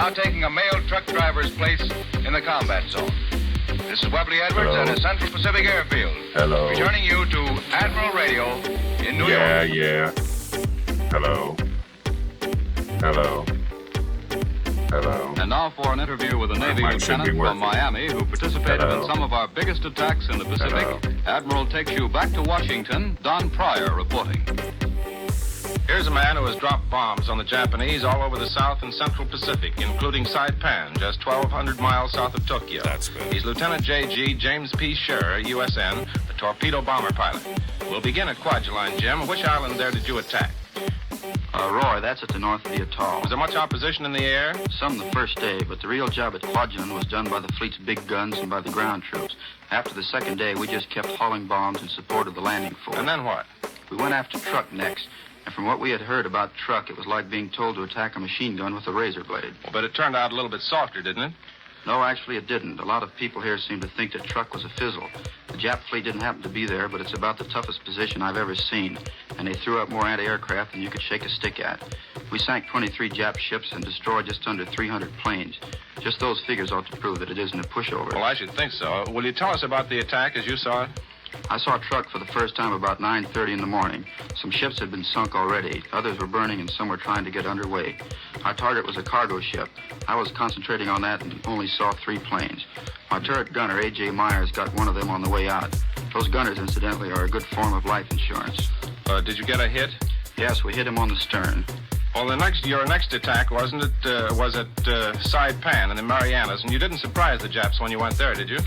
now taking a male truck driver's place in the combat zone. This is Webley Edwards at a Central Pacific airfield. Hello. Returning you to Admiral Radio in New York. Yeah. Hello. And now for an interview with a Navy lieutenant from Miami who participated in some of our biggest attacks in the Pacific. Admiral takes you back to Washington. Don Pryor reporting. Here's a man who has dropped bombs on the Japanese all over the South and Central Pacific, including Saipan, just 1,200 miles south of Tokyo. That's good. He's Lieutenant J.G. James P. Scherer, USN, the torpedo bomber pilot. We'll begin at Kwajalein, Jim. Which island there did you attack? Roy, that's at the north of the atoll. Was there much opposition in the air? Some the first day, but the real job at Kwajalein was done by the fleet's big guns and by the ground troops. After the second day, we just kept hauling bombs in support of the landing force. And then what? We went after Truck next. And from what we had heard about Truck, it was like being told to attack a machine gun with a razor blade. Well, but it turned out a little bit softer, didn't it? No, actually it didn't. A lot of people here seem to think that Truck was a fizzle. The Jap fleet didn't happen to be there, but it's about the toughest position I've ever seen. And they threw up more anti-aircraft than you could shake a stick at. We sank 23 Jap ships and destroyed just under 300 planes. Just those figures ought to prove that it isn't a pushover. Well, I should think so. Will you tell us about the attack as you saw it? I saw Truck for the first time about 9:30 in the morning. Some ships had been sunk already. Others were burning and some were trying to get underway. Our target was a cargo ship. I was concentrating on that and only saw 3 planes. My turret gunner, A.J. Myers, got one of them on the way out. Those gunners, incidentally, are a good form of life insurance. Did you get a hit? Yes, we hit him on the stern. Well, your next attack, wasn't it, was at Saipan in the Marianas, and you didn't surprise the Japs when you went there, did you?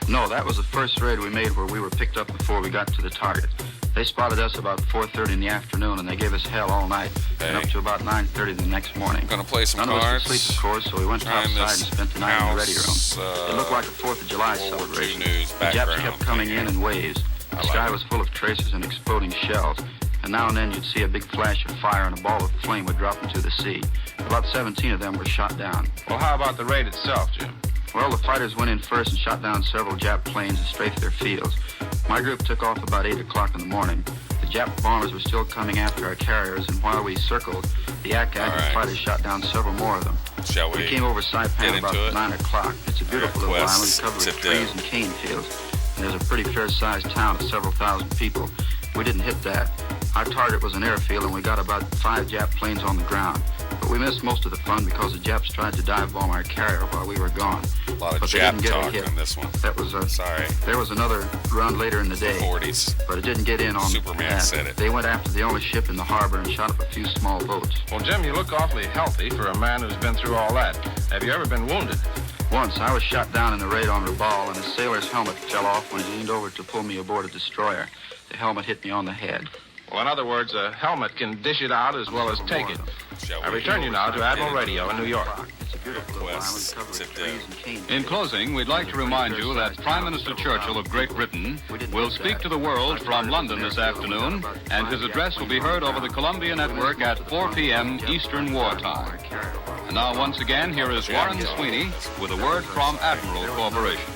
No, that was the first raid we made where we were picked up before we got to the target. They spotted us about 4:30 in the afternoon, and they gave us hell all night, and up to about 9:30 the next morning. Gonna play some cards. None of us could sleep, of course, so we went outside and spent the night in the ready room. It looked like a 4th of July celebration. The Japs kept coming in waves. The sky was full of tracers and exploding shells, and now and then you'd see a big flash of fire and a ball of flame would drop into the sea. About 17 of them were shot down. Well, how about the raid itself, Jim? Well, the fighters went in first and shot down several Jap planes and strafed their fields. My group took off about 8 o'clock in the morning. The Jap bombers were still coming after our carriers, and while we circled, the active fighters shot down several more of them. Shall we came over Saipan about 9 o'clock. It's a beautiful little island covered with trees and cane fields, and there's a pretty fair-sized town of several thousand people. We didn't hit that. Our target was an airfield, and we got about 5 Jap planes on the ground. But we missed most of the fun because the Japs tried to dive bomb our carrier while we were gone. A lot of but Jap talk on this one. That was Sorry. There was another run later in the day. 40s. But it didn't get in on Superman that. said it. They went after the only ship in the harbor and shot up a few small boats. Well, Jim, you look awfully healthy for a man who's been through all that. Have you ever been wounded? Once, I was shot down in the raid on Rabaul, and a sailor's helmet fell off when he leaned over to pull me aboard a destroyer. The helmet hit me on the head. Well, in other words, a helmet can dish it out as well as take it. I return you now to Admiral Radio in New York. In closing, we'd like to remind you that Prime Minister Churchill of Great Britain will speak to the world from London this afternoon, and his address will be heard over the Columbia Network at 4 p.m. Eastern Wartime. And now, once again, here is Warren Sweeney with a word from Admiral Corporation.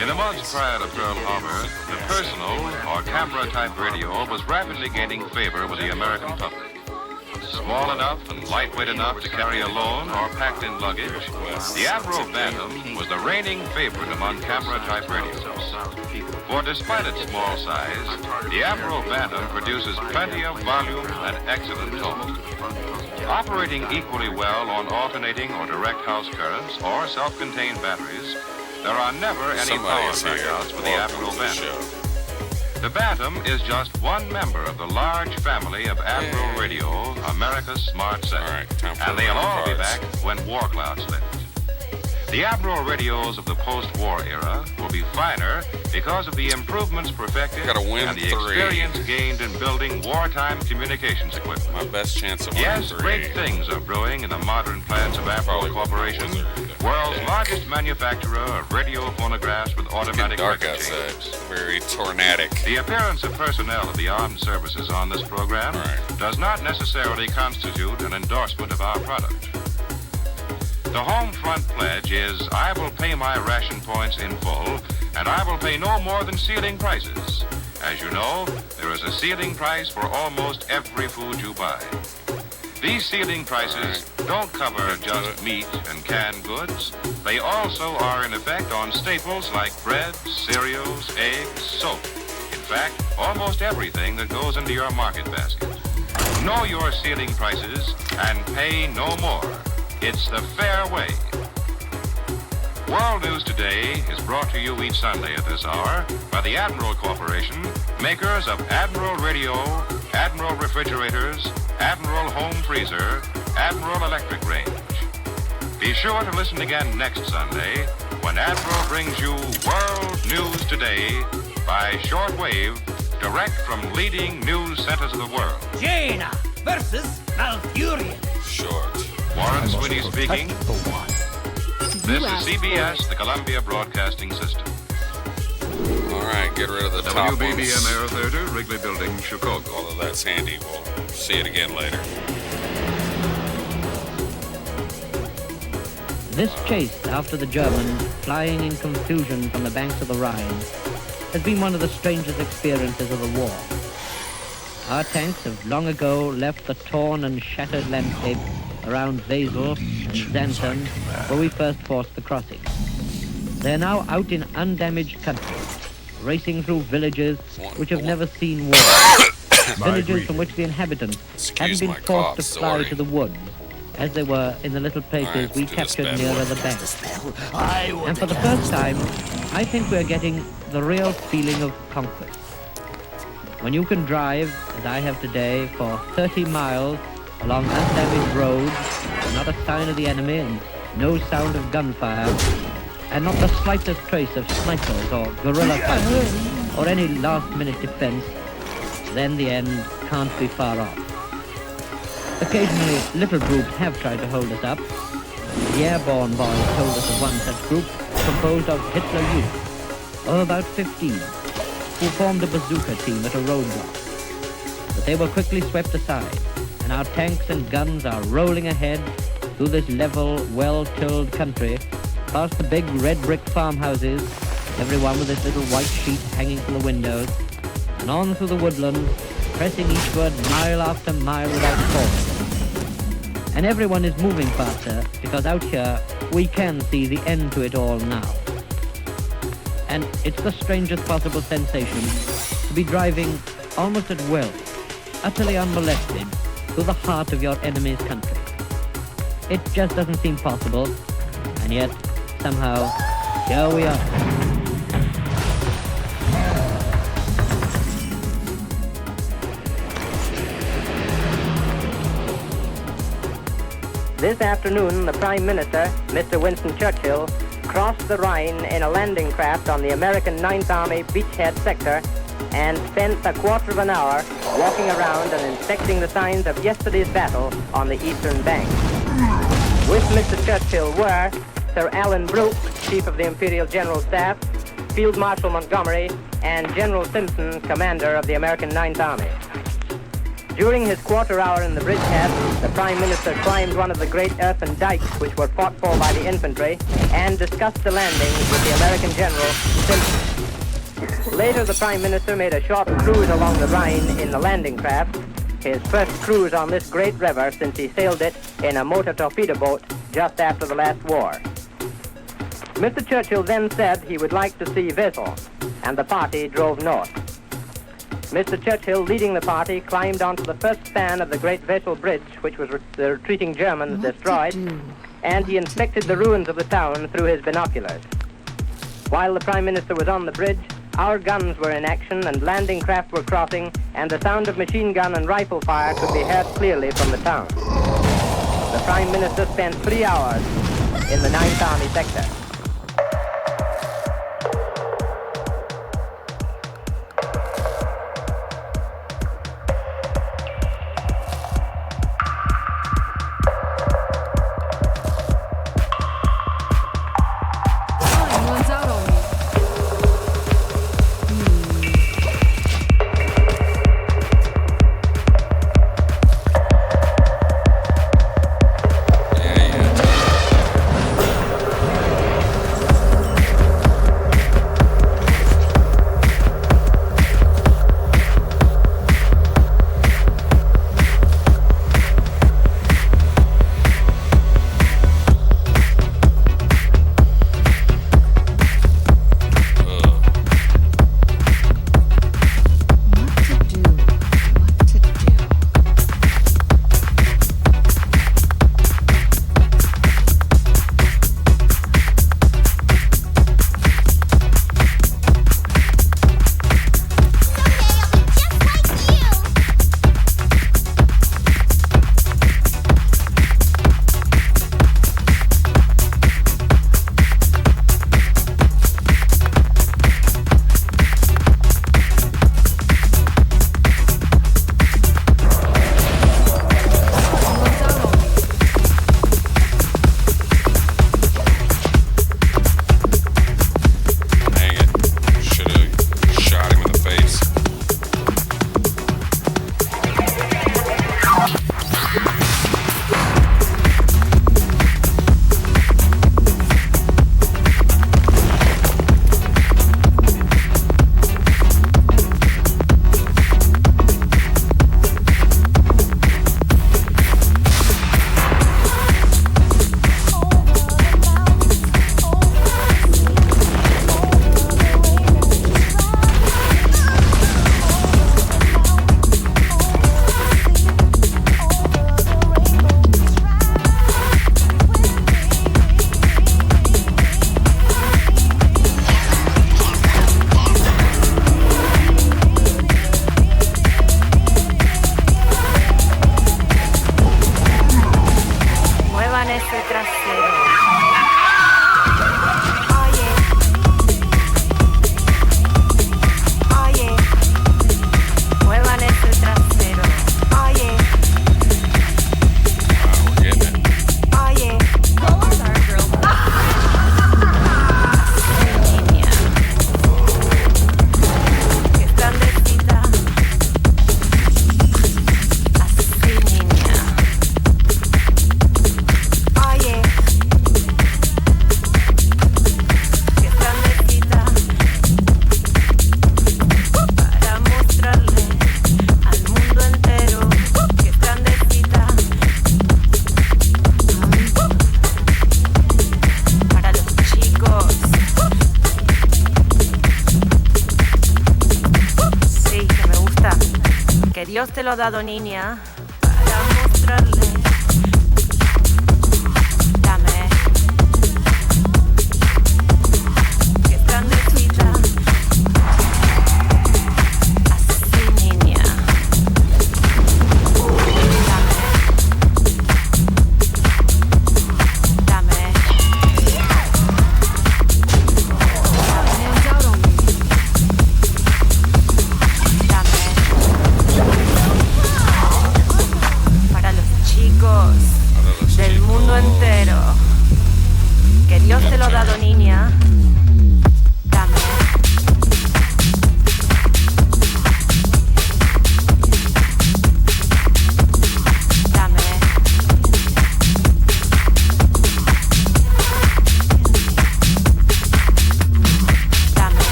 In the months prior to Pearl Harbor, the personal or camera-type radio was rapidly gaining favor with the American public. Small enough and lightweight enough to carry alone or packed in luggage, the Admiral Bantam was the reigning favorite among camera-type radios. For despite its small size, the Admiral Bantam produces plenty of volume and excellent tone. Operating equally well on alternating or direct house currents or self-contained batteries, there are never any power blackouts with the Admiral Bantam. The Bantam is just one member of the large family of Admiral Radio, America's smart set. And they'll all be back when war clouds lift. The Admiral radios of the post-war era will be finer because of the improvements perfected and the experience gained in building wartime communications equipment. My best chance of winning Yes, great things are brewing in the modern plants of Admiral Corporation, world's largest manufacturer of radio phonographs with automatic record changes. Very tornadic. The appearance of personnel of the armed services on this program does not necessarily constitute an endorsement of our product. The home front pledge is, I will pay my ration points in full, and I will pay no more than ceiling prices. As you know, there is a ceiling price for almost every food you buy. These ceiling prices don't cover just meat and canned goods. They also are in effect on staples like bread, cereals, eggs, soap. In fact, almost everything that goes into your market basket. Know your ceiling prices and pay no more. It's the fair way. World News Today is brought to you each Sunday at this hour by the Admiral Corporation, makers of Admiral Radio, Admiral Refrigerators, Admiral Home Freezer, Admiral Electric Range. Be sure to listen again next Sunday when Admiral brings you World News Today by shortwave, direct from leading news centers of the world. Jaina versus Malfurion. Short. Warren Sweeney speaking. This is CBS, the Columbia Broadcasting System. All right, get rid of the top WBBM ones. Air Theater, Wrigley Building, Chicago. Although that's handy, we'll see it again later. This chase after the Germans, flying in confusion from the banks of the Rhine, has been one of the strangest experiences of the war. Our tanks have long ago left the torn and shattered landscape around Wesel and Xanten, where we first forced the crossing. They are now out in undamaged country, racing through villages which have never seen war. Villages from which the inhabitants Excuse hadn't my been forced to cough, fly sorry. to the woods, as they were in the little places Alright, we let's do this captured bad nearer boy. the bank. And for the first time, I think we're getting the real feeling of conquest. When you can drive, as I have today, for 30 miles along undamaged roads, not a sign of the enemy and no sound of gunfire, and not the slightest trace of snipers or guerrilla fighting or any last-minute defense, then the end can't be far off. Occasionally, little groups have tried to hold us up. The airborne boys told us of one such group composed of Hitler Youth, of about 15, who formed a bazooka team at a roadblock. But they were quickly swept aside, and our tanks and guns are rolling ahead through this level, well-tilled country, past the big red brick farmhouses, every one with its little white sheet hanging from the windows, and on through the woodlands, pressing eastward mile after mile without pause. And everyone is moving faster, because out here we can see the end to it all now. And it's the strangest possible sensation to be driving almost at will, utterly unmolested, through the heart of your enemy's country. It just doesn't seem possible, and yet, somehow, here we are. This afternoon, the Prime Minister, Mr. Winston Churchill, crossed the Rhine in a landing craft on the American 9th Army beachhead sector and spent a quarter of an hour walking around and inspecting the signs of yesterday's battle on the eastern bank. With Mr. Churchill were Sir Alan Brooke, Chief of the Imperial General Staff, Field Marshal Montgomery, and General Simpson, Commander of the American 9th Army. During his quarter hour in the bridgehead, the Prime Minister climbed one of the great earthen dikes which were fought for by the infantry and discussed the landing with the American General Simpson. Later, the Prime Minister made a short cruise along the Rhine in the landing craft, his first cruise on this great river since he sailed it in a motor torpedo boat just after the last war. Mr. Churchill then said he would like to see Wesel, and the party drove north. Mr. Churchill, leading the party, climbed onto the first span of the great Wesel Bridge, which was the retreating Germans destroyed, and he inspected the ruins of the town through his binoculars. While the Prime Minister was on the bridge, our guns were in action and landing craft were crossing, and the sound of machine gun and rifle fire could be heard clearly from the town. The Prime Minister spent 3 hours in the 9th Army sector. trasero. Oye, muevan ese trasero. Oye, oye, go on, our girl. Niña, que grandecita. Así, niña. Oye, que grandecita. Para mostrarle al mundo entero que es grandecita. Para los chicos. Sí, que me gusta. Que Dios te lo ha dado, niña. Para mostrarle. Dame. Que es grandecita. Así, niña. Dame. Para los chicos del mundo entero. Que Dios te lo ha dado, niña. Dame. Dame.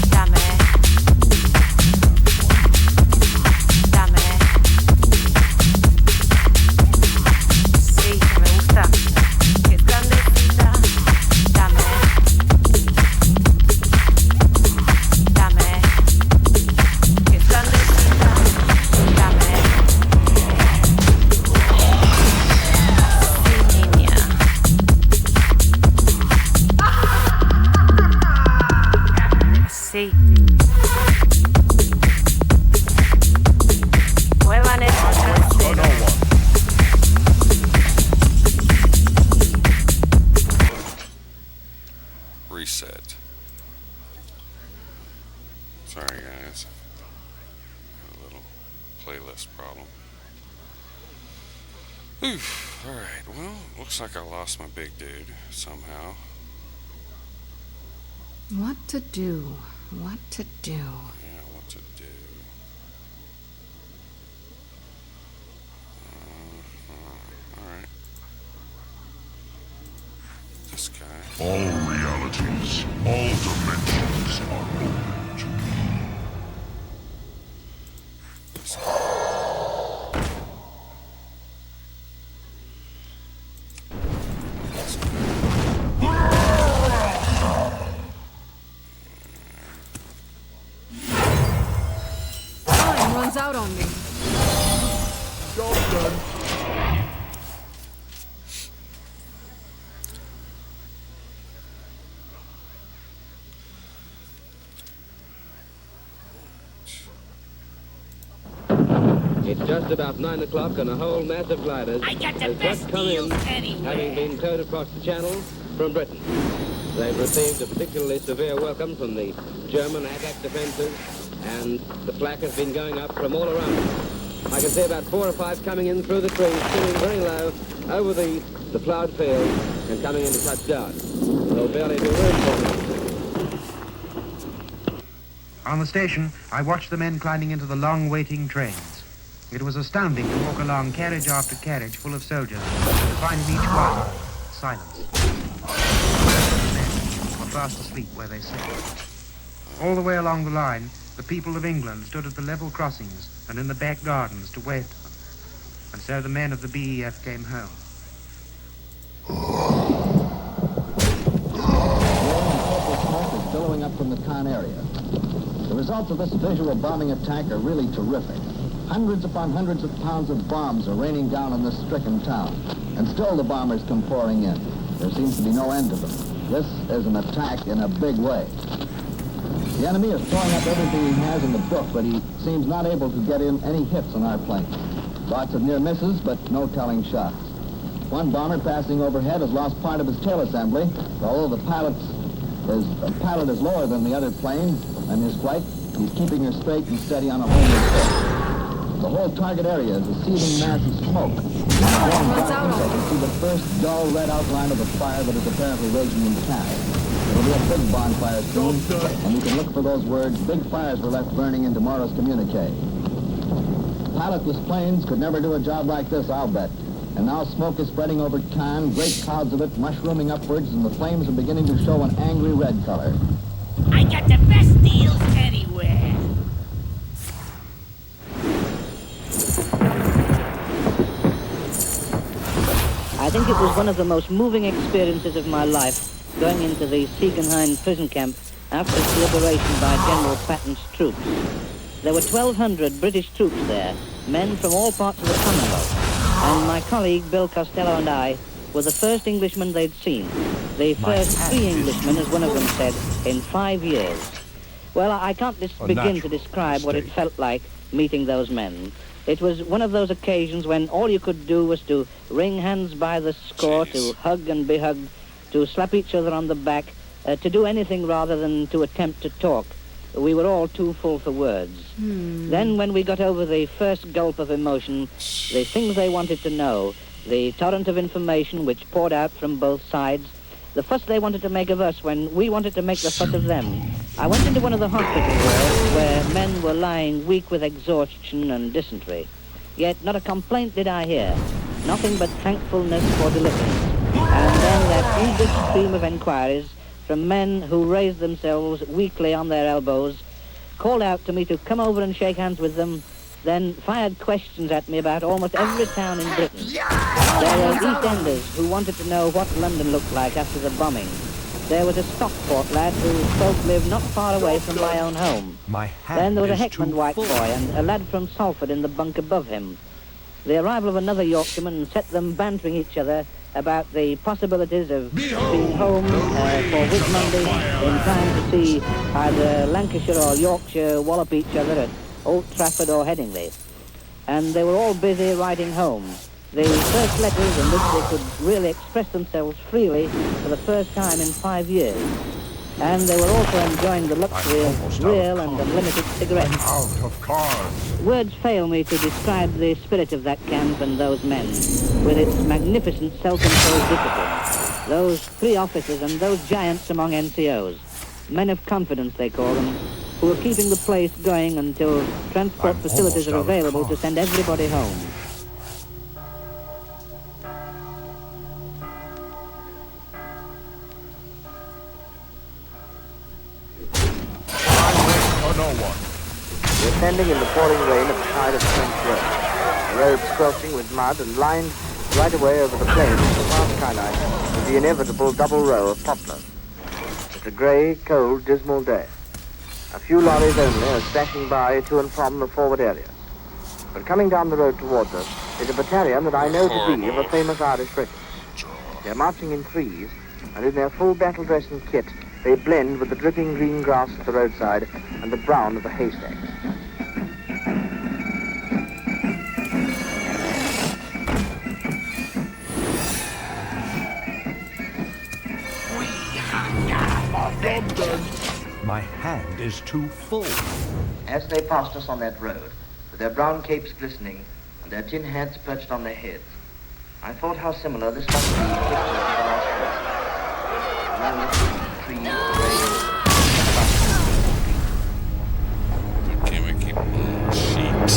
Dame. Dame. Dame. Sí, que me gusta. Que es grandecita. Dame. Dame. Que es grandecita. Dame. Sí, niña. Sí. Muevan ese trasero. Reset. Sorry, guys. A little playlist problem. Oof. Alright, well, looks like I lost my big dude somehow. What to do? What to do? Yeah, what to do? Alright. This guy. All realities, all dimensions are open to me. This guy. This guy. Time runs out on me. Job done. It's just about 9 o'clock and a whole mass of gliders I got the has best just come in, deals anywhere. having been towed across the channel from Britain. They've received a particularly severe welcome from the German attack defences, and the flak has been going up from all around. I can see about 4 or 5 coming in through the trees, sitting very low over the ploughed field and coming in to touch down. There'll barely be room for them. On the station, I watched the men climbing into the long waiting trains. It was astounding to walk along carriage after carriage full of soldiers, to find in each one silence. The men were fast asleep where they sat. All the way along the line, the people of England stood at the level crossings and in the back gardens to wait for them. And so the men of the BEF came home. Smoke is billowing up from the town area. The results of this visual bombing attack are really terrific. Hundreds upon hundreds of pounds of bombs are raining down on this stricken town, and still the bombers come pouring in. There seems to be no end to them. This is an attack in a big way. The enemy is throwing up everything he has in the book, but he seems not able to get in any hits on our planes. Lots of near misses, but no telling shots. One bomber passing overhead has lost part of his tail assembly. Although the pilot is lower than the other plane in his flight, he's keeping her straight and steady on a homeward course. The whole target area is a seething mass of smoke. I can see the first dull red outline of the fire that is apparently raging in Cannes. It'll be a big bonfire soon, and you can look for those words, "Big fires were left burning" in tomorrow's communique. Pilotless planes could never do a job like this, I'll bet. And now smoke is spreading over Cannes, great clouds of it mushrooming upwards, and the flames are beginning to show an angry red color. I got the best deals anywhere. I think it was one of the most moving experiences of my life, going into the Siegenhain prison camp after its liberation by General Patton's troops. There were 1,200 British troops there, men from all parts of the Commonwealth, and my colleague Bill Costello and I were the first Englishmen they'd seen, the first three Englishmen, as one of them said, in 5 years. Well, I can't begin to describe what it felt like meeting those men. It was one of those occasions when all you could do was to wring hands by the score, to hug and be hugged, to slap each other on the back, to do anything rather than to attempt to talk. We were all too full for words. Then when we got over the first gulp of emotion, the things they wanted to know, the torrent of information which poured out from both sides, the fuss they wanted to make of us when we wanted to make the fuss of them. I went into one of the hospital wards where men were lying weak with exhaustion and dysentery. Yet not a complaint did I hear, nothing but thankfulness for deliverance. And then that eager stream of enquiries from men who raised themselves weakly on their elbows, called out to me to come over and shake hands with them, then fired questions at me about almost every town in Britain. There were East Enders who wanted to know what London looked like after the bombing. There was a Stockport lad whose folk lived not far away from my own home. Then there was a Heckman white boy and a lad from Salford in the bunk above him. The arrival of another Yorkshireman set them bantering each other about the possibilities of being home for Whit Monday in time to see either Lancashire or Yorkshire wallop each other at Old Trafford or Headingley. And they were all busy writing home. The first letters in which they could really express themselves freely for the first time in 5 years. And they were also enjoying the luxury of real and unlimited cigarettes. I'm out of cards. Words fail me to describe the spirit of that camp and those men, with its magnificent self-imposed discipline. Those three officers and those giants among NCOs, men of confidence they call them, who are keeping the place going until transport facilities are available to send everybody home. Descending in the pouring rain at the side of French Road. The road squelching with mud and lined right away over the plains of the vast skyline with the inevitable double row of poplars. It's a grey, cold, dismal day. A few lorries only are splashing by to and from the forward areas. But coming down the road towards us is a battalion that I know to be of a famous Irish Brigade. They're marching in threes, and in their full battle dress and kit, they blend with the dripping green grass at the roadside and the brown of the haystacks. My hand is too full. As they passed us on that road, with their brown capes glistening and their tin hats perched on their heads, I thought how similar this must be to the pictures of the last war. Trees, Can we keep sheet?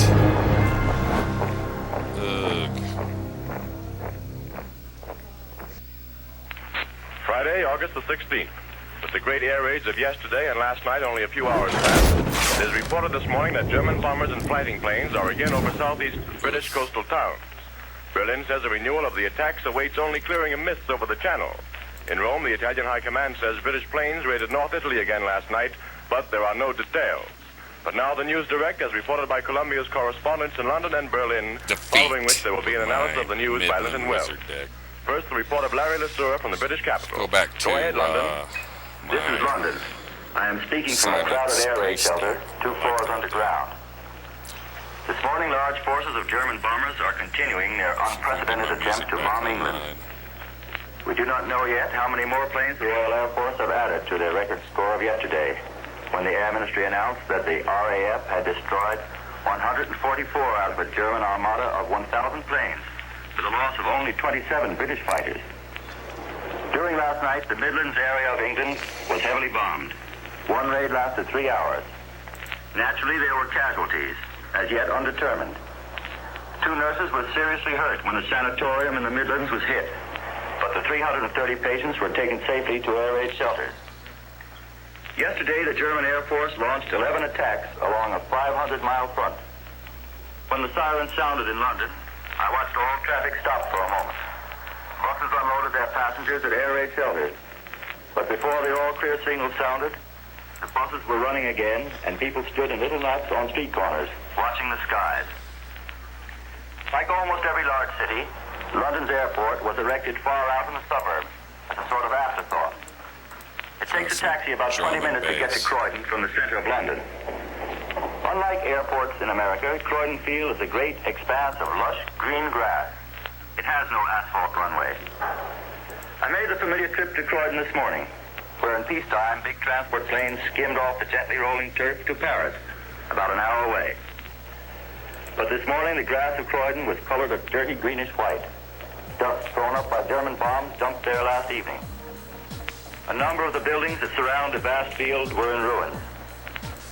Friday, August the 16th. With the great air raids of yesterday and last night only a few hours past, it is reported this morning that German bombers and fighting planes are again over southeast British coastal towns. Berlin says a renewal of the attacks awaits only clearing of mists over the channel. In Rome, the Italian High Command says British planes raided North Italy again last night, but there are no details. But now the news direct, as reported by Columbia's correspondents in London and Berlin, following which there will be an announcement of the news by Lytton Wells. First, the report of Larry Lesueur from the British capital. Go back to, Go ahead, London. This is London. I am speaking from a crowded air raid shelter, 2 floors underground. This morning, large forces of German bombers are continuing their unprecedented attempt to bomb England. We do not know yet how many more planes the Royal Air Force have added to their record score of yesterday, when the Air Ministry announced that the RAF had destroyed 144 out of a German armada of 1,000 planes, with a loss of only 27 British fighters. During last night, the Midlands area of England was heavily bombed. One raid lasted 3 hours. Naturally, there were casualties, as yet undetermined. 2 nurses were seriously hurt when a sanatorium in the Midlands was hit, but the 330 patients were taken safely to air raid shelters. Yesterday, the German Air Force launched 11 attacks along a 500-mile front. When the siren sounded in London, I watched all traffic stop for a moment. Buses unloaded their passengers at air raid shelters. But before the all-clear signal sounded, the buses were running again, and people stood in little knots on street corners, watching the skies. Like almost every large city, London's airport was erected far out in the suburbs as a sort of afterthought. It takes a taxi about 20 minutes to get to Croydon from the center of London. Unlike airports in America, Croydon Field is a great expanse of lush green grass. It has no asphalt runway. I made the familiar trip to Croydon this morning, where in peacetime, big transport planes skimmed off the gently rolling turf to Paris, about an hour away. But this morning, the grass of Croydon was colored a dirty greenish white. Dust thrown up by German bombs dumped there last evening. A number of the buildings that surround the vast field were in ruins.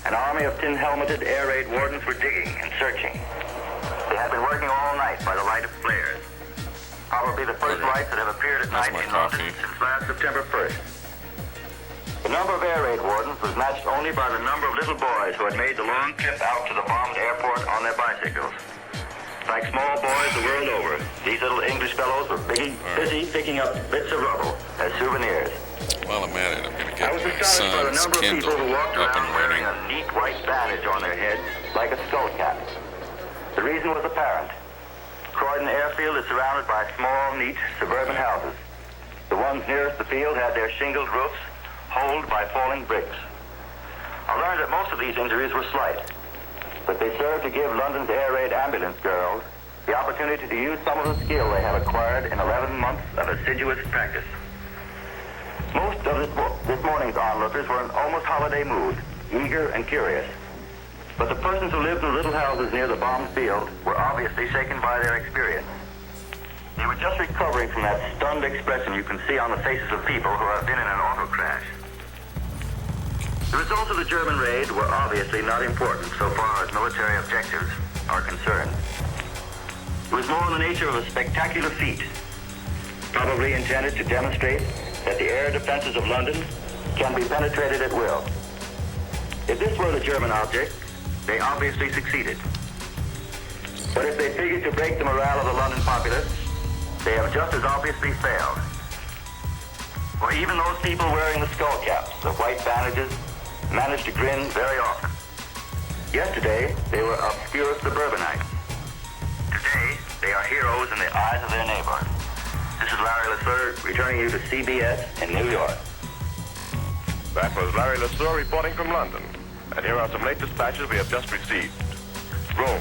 An army of tin-helmeted air raid wardens were digging and searching. They had been working all night by the light of flares. Probably the first lights that have appeared at night in London since last September 1st. The number of air raid wardens was matched only by the number of little boys who had made the long trip out to the bombed airport on their bicycles. Like small boys the world over, these little English fellows were busy picking up bits of rubble as souvenirs. While I'm at it, I'm going to get I was my astonished by the son's number of Kindle people who walked up around and wearing running. a neat white bandage on their heads like a skull cap. The reason was apparent. Croydon Airfield is surrounded by small, neat suburban houses. The ones nearest the field had their shingled roofs holed by falling bricks. I learned that most of these injuries were slight, but they served to give London's air raid ambulance girls the opportunity to use some of the skill they have acquired in 11 months of assiduous practice. Most of this morning's onlookers were in almost holiday mood, eager and curious. But the persons who lived in the little houses near the bombed field were obviously shaken by their experience. They were just recovering from that stunned expression you can see on the faces of people who have been in an auto crash. The results of the German raid were obviously not important so far as military objectives are concerned. It was more in the nature of a spectacular feat, probably intended to demonstrate that the air defenses of London can be penetrated at will. If this were the German object, they obviously succeeded. But if they figured to break the morale of the London populace, they have just as obviously failed. For even those people wearing the skull caps, the white bandages, managed to grin very often. Yesterday, they were obscure suburbanites. Today, they are heroes in the eyes of their neighbors. This is Larry LeSueur returning you to CBS in New York. That was Larry LeSueur reporting from London. And here are some late dispatches we have just received. Rome.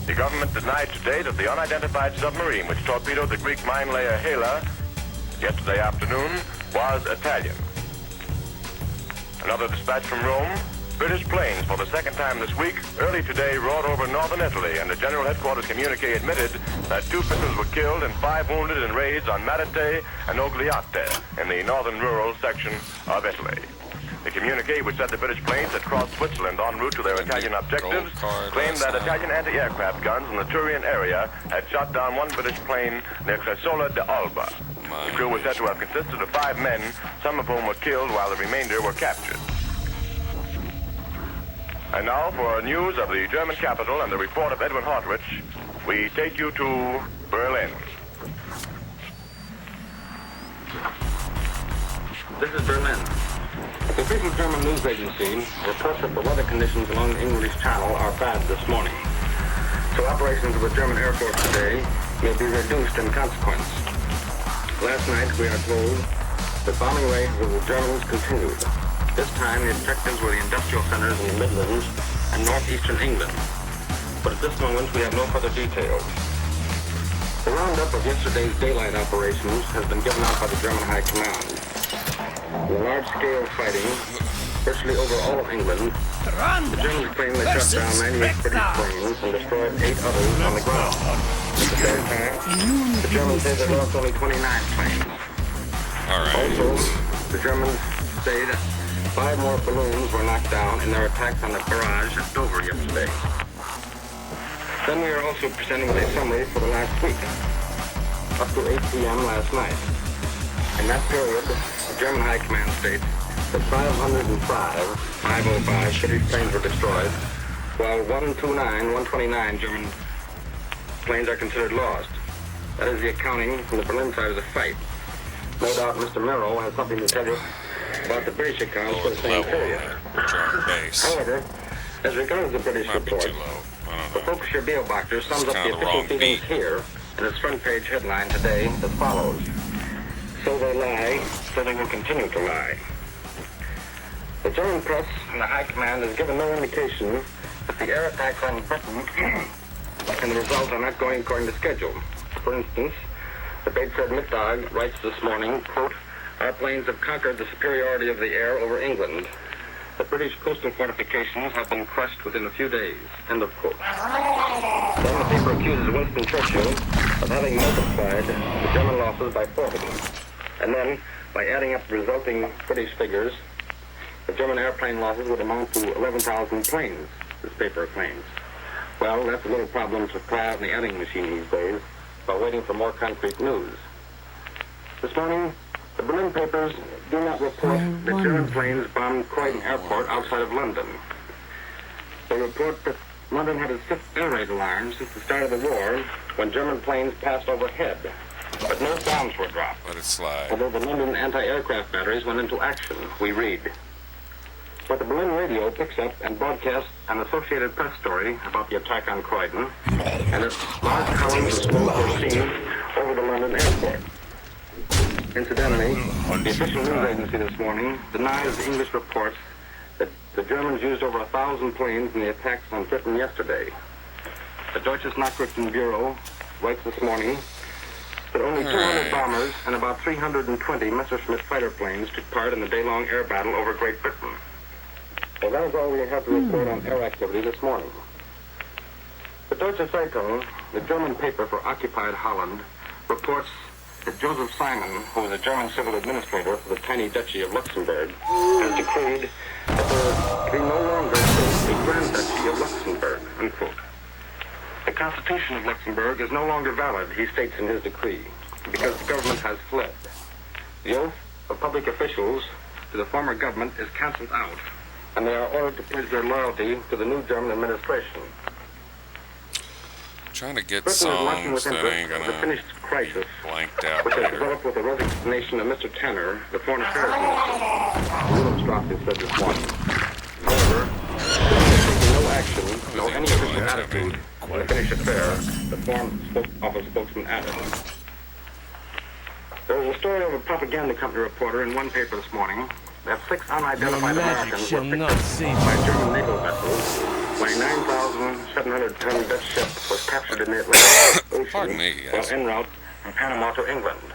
The government denied today that the unidentified submarine which torpedoed the Greek mine layer Hela yesterday afternoon was Italian. Another dispatch from Rome. British planes for the second time this week early today roared over northern Italy, and the General Headquarters communique admitted that 2 officials were killed and 5 wounded in raids on Matete and Ogliate in the northern rural section of Italy. The communique, which said the British planes had crossed Switzerland en route to their Italian objectives, claimed that Italian anti-aircraft guns in the Turian area had shot down 1 British plane near Cresola de Alba. The crew was said to have consisted of 5 men, some of whom were killed while the remainder were captured. And now for news of the German capital and the report of Edwin Hartrich, we take you to Berlin. This is Berlin. The official German news agency reports that the weather conditions along the English Channel are bad this morning. So operations of the German Air Force today may be reduced in consequence. Last night, we are told, the bombing raids of the Germans continued. This time, the objectives were the industrial centers in the Midlands and northeastern England. but at this moment we have no further details. The roundup of yesterday's daylight operations has been given out by the German High Command. The large-scale fighting, virtually over all of England, the Germans claim they shot down 98 British planes and destroyed 8 others on the ground. At the same time, the Germans say they lost only 29 planes. Also, the Germans say that 5 more balloons were knocked down in their attacks on the barrage at Dover yesterday. Then we are also presenting a summary for the last week, up to 8 p.m. last night. In that period, the German High Command states that 505 British planes were destroyed, while 129 German planes are considered lost. That is the accounting from the Berlin side of the fight. No doubt Mr. Merrill has something to tell you about the British accounts for the same period. However, as regards the British report, the Folkshear Beobachter sums up the official feelings here in its front page headline today as follows. So they lie, so they will continue to lie. The German press and the High Command has given no indication that the air attacks on Britain and the result are not going according to schedule. For instance, the Bedford Mittag writes this morning, quote, our planes have conquered the superiority of the air over England. The British coastal fortifications have been crushed within a few days, end of quote. Then the paper accuses Winston Churchill of having multiplied the German losses by 40. And then, by adding up the resulting British figures, the German airplane losses would amount to 11,000 planes, this paper claims. Well, that's a little problem to try out in the adding machine these days, while waiting for more concrete news. This morning, the Berlin papers do not report that German planes bombed Croydon Airport outside of London. They report that London had its 5th air raid alarm since the start of the war, when German planes passed overhead. But no bombs were dropped. Let it slide. Although the London anti-aircraft batteries went into action, we read. But the Berlin radio picks up and broadcasts an Associated Press story about the attack on Croydon, and its large columns of smoke were seen over the London airport. Incidentally, the official news agency this morning denies the English reports that the Germans used over 1,000 planes in the attacks on Britain yesterday. The Deutsches Nachrichtenbureau writes this morning that only 200 bombers and about 320 Messerschmitt fighter planes took part in the day-long air battle over Great Britain. Well, that is all we have to report on air activity this morning. The Deutsche Zeitung, the German paper for occupied Holland, reports that Joseph Simon, who is a German civil administrator for the tiny duchy of Luxembourg, has decreed that there be no longer a Grand Duchy of Luxembourg, unquote. The Constitution of Luxembourg is no longer valid, he states in his decree, because the government has fled. The oath of public officials to the former government is cancelled out, and they are ordered to pledge their loyalty to the new German administration. Trying to get Britain is watching with songs that ain't interest the finished crisis, blanked out which has later. developed with the resignation of Mr. Tanner, the Foreign Affairs Minister. Willemsdorf said this morning. However, there is taking no action, no any official attitude in the Finnish affair, the Foreign Office spokesman added. There was a story of a propaganda company reporter in one paper this morning that 6 unidentified Americans were picked up by German naval vessels when a 9,700-ton Dutch ship was captured in the Atlantic Ocean while en route from Panama to England.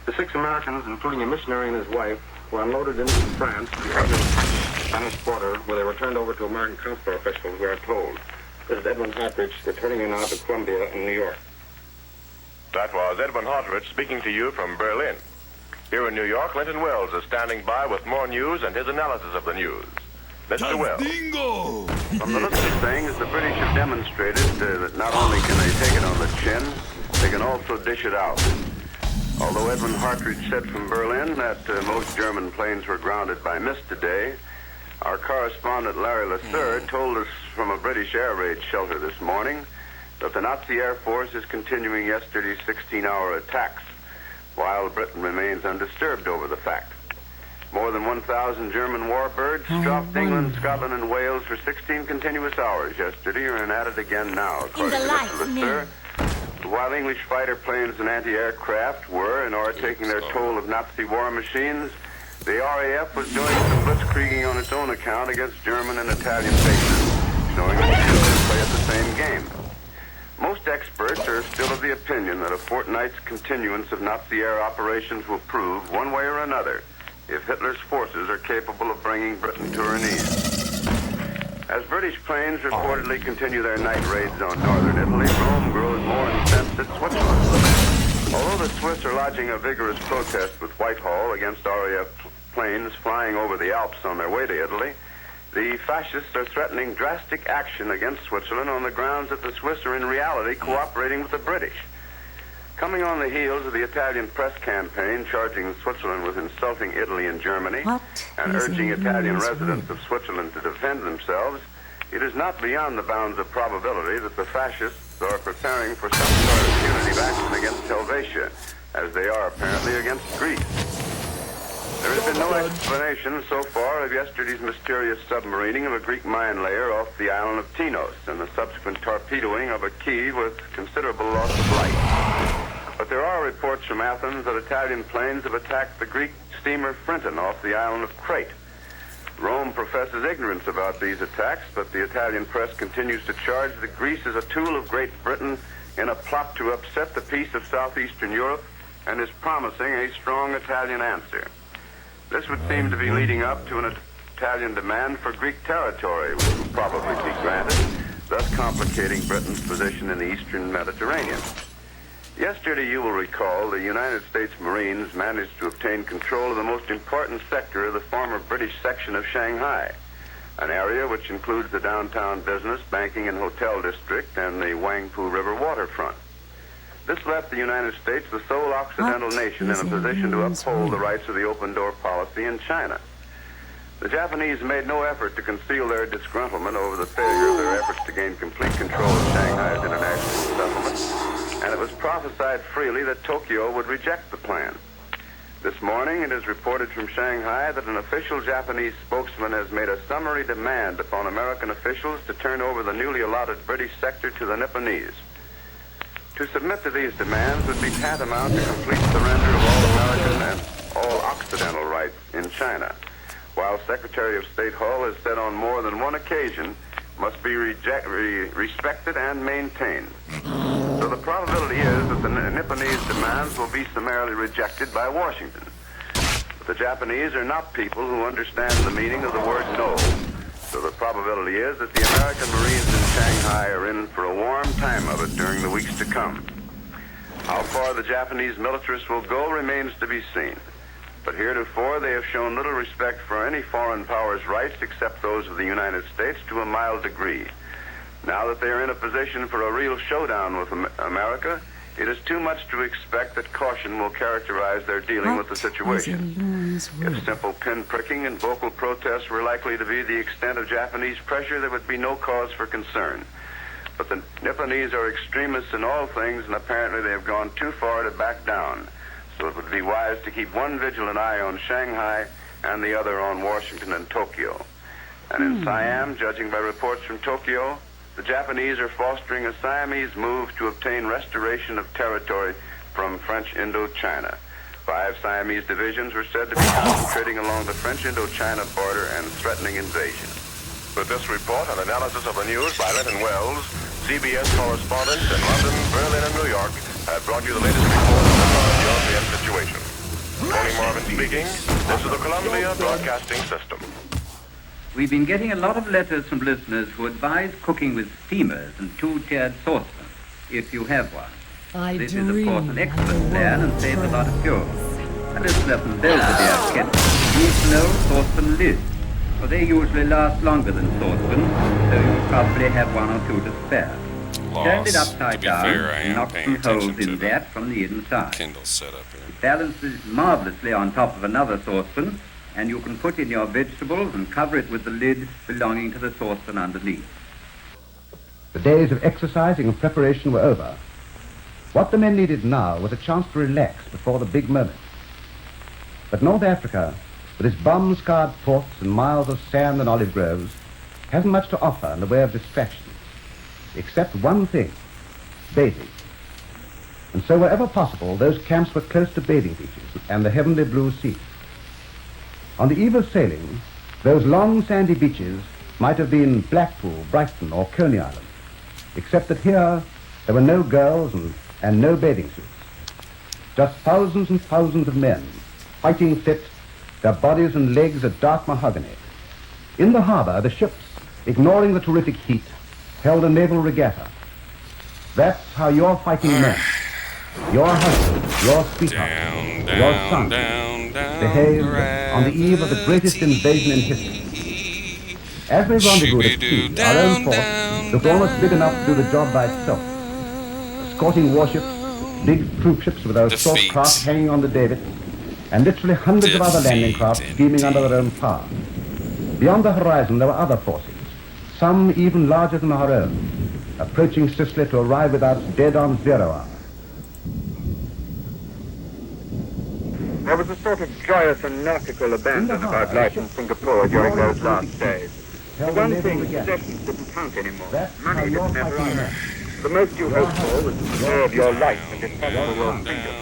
The 6 Americans, including a missionary and his wife, were unloaded into France and brought to the Spanish border, where they were turned over to American consular officials, we are told. This is Edwin Hartridge, returning you now to Columbia in New York. That was Edwin Hartridge speaking to you from Berlin. Here in New York, Linton Wells is standing by with more news and his analysis of the news. Mr. Wells. From the looks of things, the British have demonstrated that not only can they take it on the chin, they can also dish it out. Although Edwin Hartridge said from Berlin that most German planes were grounded by mist today, our correspondent Larry Lathir told us from a British air raid shelter this morning that the Nazi Air Force is continuing yesterday's 16-hour attacks, while Britain remains undisturbed over the fact. More than 1,000 German warbirds struck England, Scotland, and Wales for 16 continuous hours yesterday and at it again now, according to Mr. Lathir. While English fighter planes and anti-aircraft were and are taking their toll of Nazi war machines, the RAF was doing some blitzkrieging on its own account against German and Italian bases, showing game. Most experts are still of the opinion that a fortnight's continuance of Nazi air operations will prove, one way or another, if Hitler's forces are capable of bringing Britain to her knees. As British planes reportedly continue their night raids on northern Italy, Rome grows more incensed at Switzerland. Although the Swiss are lodging a vigorous protest with Whitehall against RAF planes flying over the Alps on their way to Italy, the fascists are threatening drastic action against Switzerland on the grounds that the Swiss are in reality cooperating with the British. Coming on the heels of the Italian press campaign charging Switzerland with insulting Italy and Germany and urging Italian residents of Switzerland to defend themselves, it is not beyond the bounds of probability that the fascists are preparing for some sort of punitive action against Helvetia, as they are apparently against Greece. There has been no explanation so far of yesterday's mysterious submarining of a Greek mine layer off the island of Tinos and the subsequent torpedoing of a quay with considerable loss of life. But there are reports from Athens that Italian planes have attacked the Greek steamer Frinton off the island of Crete. Rome professes ignorance about these attacks, but the Italian press continues to charge that Greece is a tool of Great Britain in a plot to upset the peace of southeastern Europe and is promising a strong Italian answer. This would seem to be leading up to an Italian demand for Greek territory, which will probably be granted, thus complicating Britain's position in the eastern Mediterranean. Yesterday, you will recall, the United States Marines managed to obtain control of the most important sector of the former British section of Shanghai, an area which includes the downtown business, banking, and hotel district and the Huangpu River waterfront. This left the United States the sole Occidental nation in a position to uphold the rights of the open-door policy in China. The Japanese made no effort to conceal their disgruntlement over the failure of their efforts to gain complete control of Shanghai's international settlement, and it was prophesied freely that Tokyo would reject the plan. This morning, it is reported from Shanghai that an official Japanese spokesman has made a summary demand upon American officials to turn over the newly allotted British sector to the Nipponese. To submit to these demands would be tantamount to complete surrender of all American and all Occidental rights in China, while Secretary of State Hull has said on more than one occasion must be respected and maintained. So the probability is that the Nipponese demands will be summarily rejected by Washington. But the Japanese are not people who understand the meaning of the word no. So the probability is that the American Marines in Shanghai are in for a warm time of it during the weeks to come. How far the Japanese militarists will go remains to be seen. But heretofore, they have shown little respect for any foreign power's rights except those of the United States to a mild degree. Now that they are in a position for a real showdown with America, it is too much to expect that caution will characterize their dealing with the situation. If simple pin-pricking and vocal protests were likely to be the extent of Japanese pressure, there would be no cause for concern. But the Nipponese are extremists in all things, and apparently they have gone too far to back down. So it would be wise to keep one vigilant eye on Shanghai and the other on Washington and Tokyo. And in Siam, judging by reports from Tokyo, the Japanese are fostering a Siamese move to obtain restoration of territory from French Indochina. 5 Siamese divisions were said to be concentrating along the French Indochina border and threatening invasion. With this report and analysis of the news by Lenton Wells, CBS correspondents in London, Berlin, and New York have brought you the latest report on the current European situation. Tony Marvin speaking. This is the Columbia Broadcasting System. We've been getting a lot of letters from listeners who advise cooking with steamers and 2-tiered saucepans, if you have one. This is, of course, an excellent plan and saves a lot of fuel. A listener from Belvedere, Kent, needs to know saucepan lids, for they usually last longer than saucepans, so you probably have 1 or 2 to spare. Turn it upside down and knock some holes in that from the inside. Kindle setup here. It balances marvelously on top of another saucepan, and you can put in your vegetables and cover it with the lid belonging to the saucepan underneath. The days of exercising and preparation were over. What the men needed now was a chance to relax before the big moment. But North Africa, with its bomb-scarred ports and miles of sand and olive groves, hasn't much to offer in the way of distractions, except one thing: bathing. And so wherever possible, those camps were close to bathing beaches and the heavenly blue sea. On the eve of sailing, those long sandy beaches might have been Blackpool, Brighton, or Coney Island. except that here there were no girls and no bathing suits. Just thousands and thousands of men, fighting fit, their bodies and legs a dark mahogany. In the harbor, the ships, ignoring the terrific heat, held a naval regatta. That's how your fighting men, your husbands, your sweethearts, your sons, behaved on the eve of the greatest invasion in history. As we rendezvoused at sea, our own fort looked almost big enough to do the job by itself. Escorting warships, big troop ships with their assault craft hanging on the davits, and literally hundreds of other landing craft steaming under their own power. Beyond the horizon, there were other forces, some even larger than our own, approaching Sicily to arrive with us dead on 0 hour. There was a sort of joyous and nautical abandon about life in Singapore during those last days. For one thing, possessions didn't count anymore. Money didn't matter either. The most you hoped for was to preserve your life and if possible your freedom.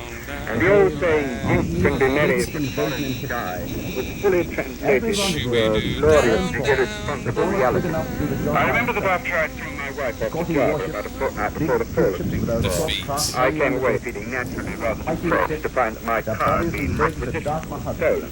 And the old saying, youth can be merry if the foreign die, was fully translated into a gloriously irresponsible reality. I remember that after I threw my wife off the Java about a fortnight before the fall of things, I came away feeling naturally rather depressed to find that my car had been requisitioned, stolen.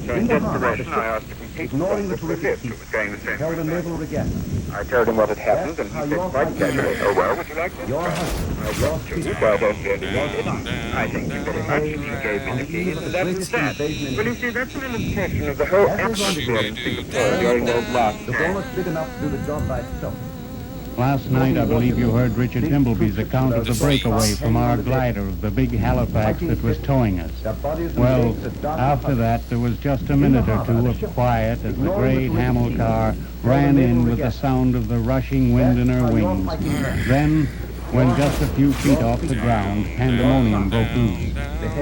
So in desperation, I asked to compete ignoring the terrific who was going the same held a naval regatta. I told him what had happened, and he said quite casually, "Oh well, would you like this?" Your I want to, so I don't really want it. I thank you very much. He gave me the key, and that was that. Well, you see, that's an illustration of the whole atmosphere in Singapore during those last days. It's almost big enough to do the job by itself. Last night, I believe you heard Richard Dimbleby's account of the breakaway from our glider of the big Halifax that was towing us. Well, after that, there was just a minute or two of quiet as the great Hamel car ran in with the sound of the rushing wind in her wings. Then, when just a few feet off the ground, pandemonium broke loose.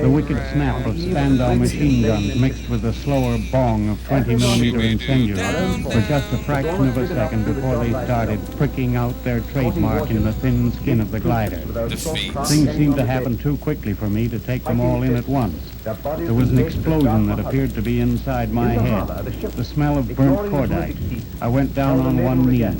The wicked snap of Spandau machine guns mixed with the slower bong of 20mm incendiaries for just a fraction of a second before they started pricking out their trademark in the thin skin of the glider. Things seemed to happen too quickly for me to take them all in at once. There was an explosion that appeared to be inside my head. The smell of burnt cordite. I went down on one knee.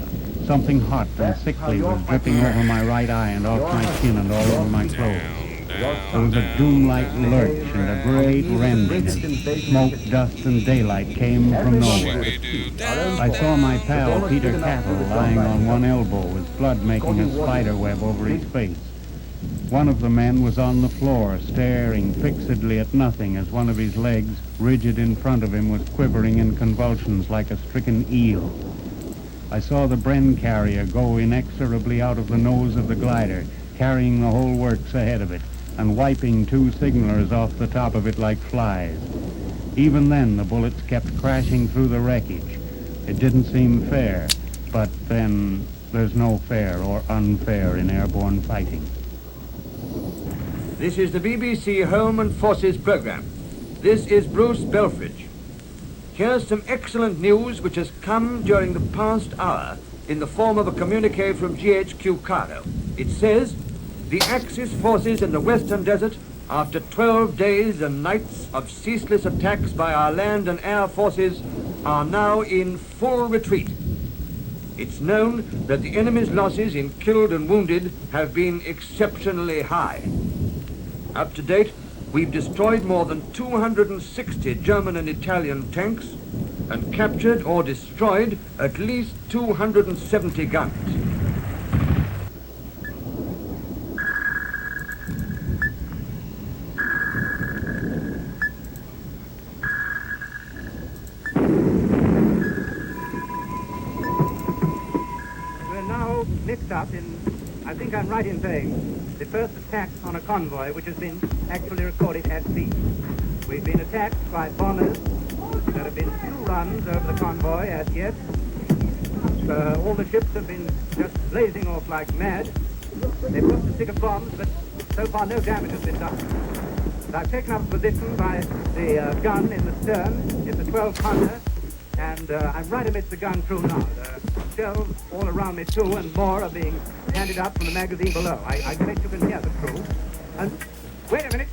Something hot and sickly was dripping over my right eye and off my chin and all over my clothes. There was a doom-like lurch and a great rending as smoke, dust, and daylight came from nowhere. I saw my pal Peter Cattle lying on one elbow with blood making a spider web over his face. One of the men was on the floor, staring fixedly at nothing as one of his legs, rigid in front of him, was quivering in convulsions like a stricken eel. I saw the Bren carrier go inexorably out of the nose of the glider, carrying the whole works ahead of it, and wiping 2 signalers off the top of it like flies. Even then, the bullets kept crashing through the wreckage. It didn't seem fair, but then there's no fair or unfair in airborne fighting. This is the BBC Home and Forces program. This is Bruce Belfridge. Here's some excellent news which has come during the past hour in the form of a communique from GHQ Cairo. It says, the Axis forces in the Western Desert, after 12 days and nights of ceaseless attacks by our land and air forces, are now in full retreat. It's known that the enemy's losses in killed and wounded have been exceptionally high. Up to date, we've destroyed more than 260 German and Italian tanks and captured or destroyed at least 270 guns. We're now mixed up in, I think I'm right in saying, the first attack on a convoy which has been actually recorded at sea. We've been attacked by bombers. There have been 2 runs over the convoy as yet. All the ships have been just blazing off like mad. They've put the stick of bombs, but so far no damage has been done. I've taken up a position by the gun in the stern. It's a 12-pounder, and I'm right amidst the gun crew now. There are shells all around me too, and more are being handed up from the magazine below. I bet you can hear the crew. And wait a minute,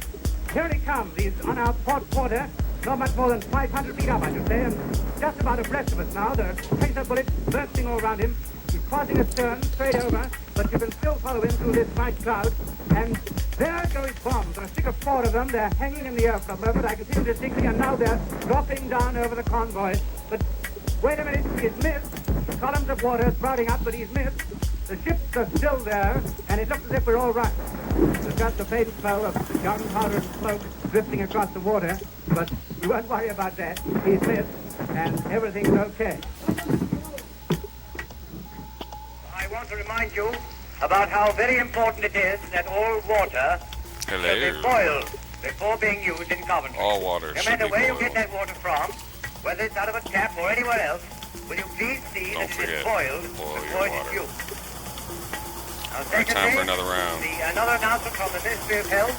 here he comes. He's on our port quarter, not much more than 500 feet up, I should say, and just about abreast of us now. There are tracer bullets bursting all around him. He's crossing astern, straight over, but you can still follow him through this white cloud. And there go his bombs. There are 6 or 4 of them. They're hanging in the air for a moment. I can see them distinctly, and now they're dropping down over the convoy. But wait a minute, he's missed. Columns of water sprouting up, but he's missed. The ships are still there, and it looks as if we're all right. There's just a faint smell of gunpowder and smoke drifting across the water, but you won't worry about that. He's missed, and everything's okay. I want to remind you about how very important it is that all water should be boiled before being used in Coventry. All water no should matter be where boiled. you get that water from, whether it's out of a tap or anywhere else, will you please see that it is boiled before it is used. Now, Right, time for another round. Another announcement from the Ministry of Health.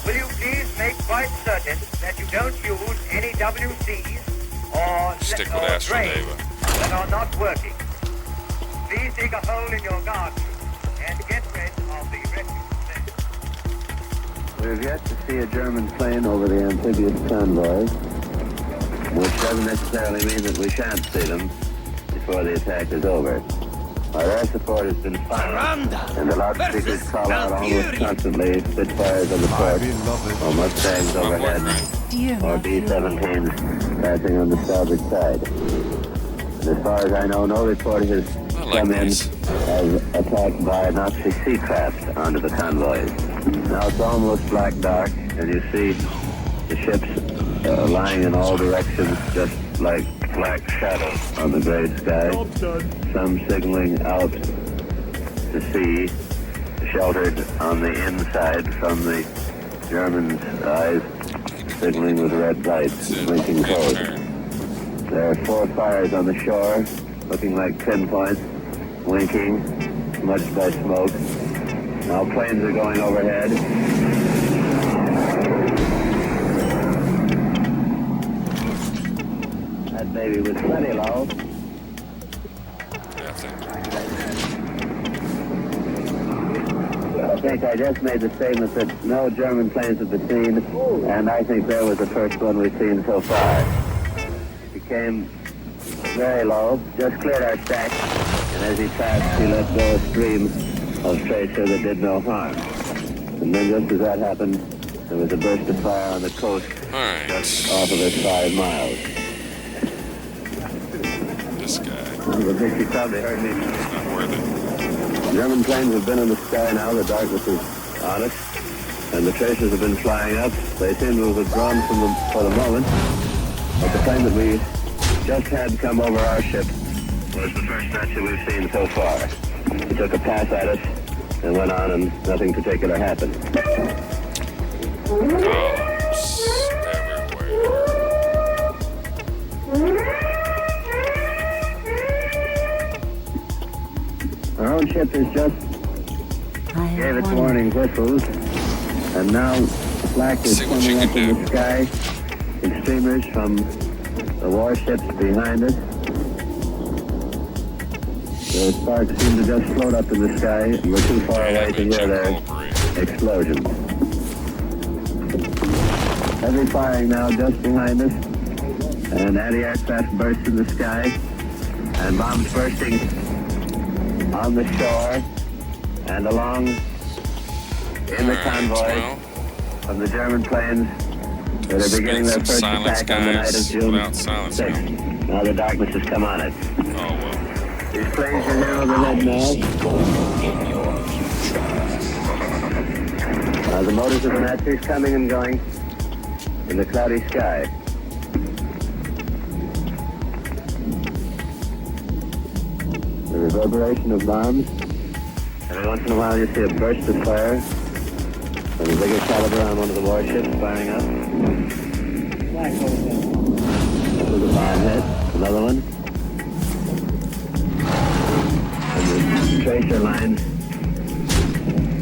Will you please make quite certain that you don't use any WCs or Stick with Astro drains Deva. that are not working. Please dig a hole in your garden and get rid of the refuse. We've yet to see a German plane over the amphibious convoy, which doesn't necessarily mean that we shan't see them before the attack is over. Our air support has been fine, and the loudspeakers call out almost constantly Spitfires on the port, or Mustangs overhead, or B-17s passing on the starboard side. And as far as I know, no report has come in as attacked by Nazi sea craft onto the convoys. Now it's almost black dark, and you see the ships lying in all directions, just like black shadows on the gray sky. Some signaling out to sea, sheltered on the inside from the Germans' eyes, signaling with red lights, blinking code. There are 4 fires on the shore, looking like pinpoints, winking, smudged by smoke. Now planes are going overhead. That baby was plenty low. I think I just made the statement that no German planes have been seen, and I think there was the first one we've seen so far. It came very low, just cleared our stack, and as he passed, he let go a stream of tracer that did no harm. And then just as that happened, there was a burst of fire on the coast, just off of us 5 miles. This guy. I think you probably heard me. It's not worth it. German planes have been in the sky now, the darkness is on us, and the tracers have been flying up. They seem to have withdrawn from them for the moment, but the plane that we just had come over our ship was the first Nazi we've seen so far. He took a pass at us and went on, and nothing particular happened. Our own ship has just gave its warning whistles, and now the flak is coming up in the sky in streamers from the warships behind us. The sparks seem to just float up in the sky, and we're too far away to hear their explosions. Heavy firing now just behind us, and anti-aircraft bursts in the sky, and bombs bursting on the shore and along in the convoy from the German planes that are beginning their first attack on the night of June 6th. Now the darkness has come on it. These planes are here overhead now. The motors of the Nazis coming and going in the cloudy sky. The reverberation of bombs. Every once in a while you see a burst of fire from the bigger caliber on one of the warships firing up. That was a bomb hit. Another one. And the tracer lines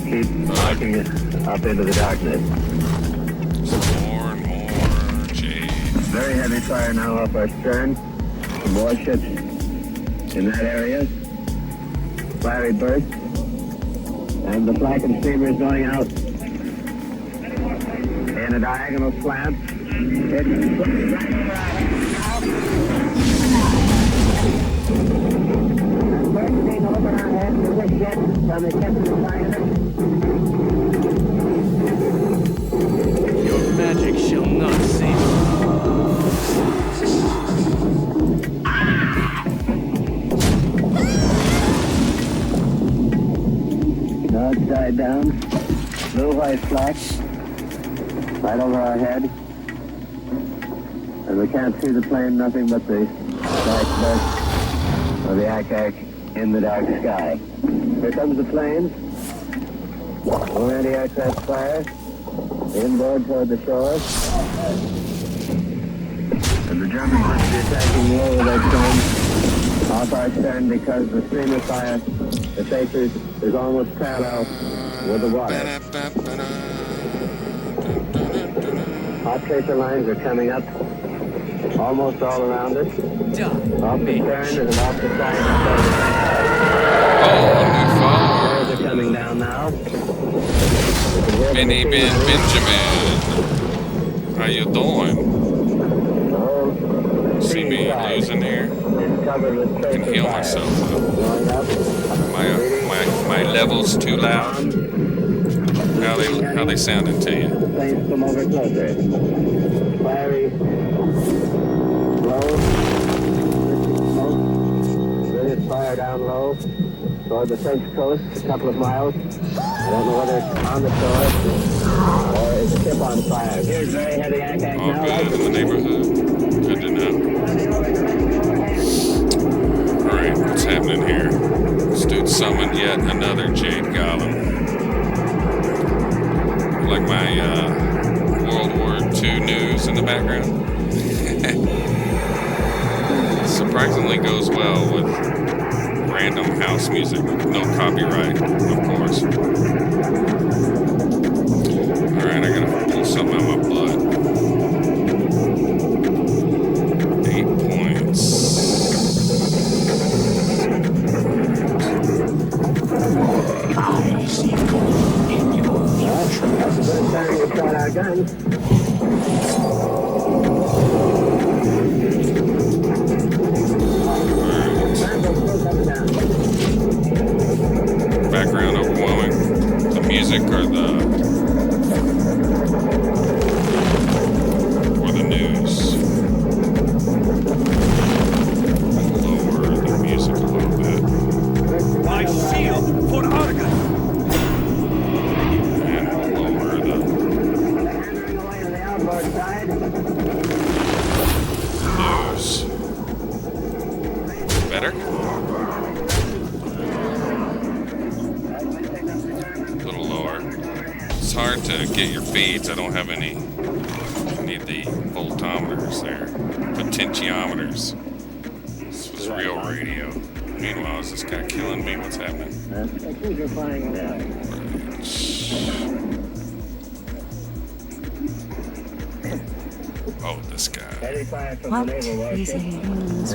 keep marking it up into the darkness. More and more, Very heavy fire now off our stern. Some warships in that area. Fiery bursts. And the flak and streamers going out in a diagonal slant. Your magic shall not save Now it's died down. Blue white flash right over our head. And we can't see the plane, nothing but the black dust of the ack in the dark sky. Here comes the plane. More anti-aircraft fire. Inboard toward the shores. And the Germans must be attacking more with their stones off our stern because the stream of fire, the faces, is almost parallel with the water. Hot tracer lines are coming up almost all around us. Off the stern and off the side. Fires are coming down now. Benny Benjamin. How you doing? See me losing here? I can heal myself though. My level's too loud. How they sounding to you? Planes come over closer. Fiery, low, brilliant fire down low toward the French coast, a couple of miles. I don't know whether it's on the shore or is a ship on fire. Here's very heavy attack all now. good in the neighborhood. Good to know. Alright, what's happening here? This dude summoned yet another Jade Golem. Like my World War II news in the background. Surprisingly goes well with random house music. No copyright, of course. Alright, I gotta pull something out of my butt. 8 points. I see in your future. That's the first time we shot our guns. Background overwhelming. The music or the news. Lower the music a little bit. my shield for Argus. And lower the news. Better? A little lower. It's hard to get your feeds. I don't have any. I need the voltometers there. Potentiometers. This was real radio. Meanwhile, is this guy killing me? What's happening? Oh, this guy. Heavy fire from the naval warship,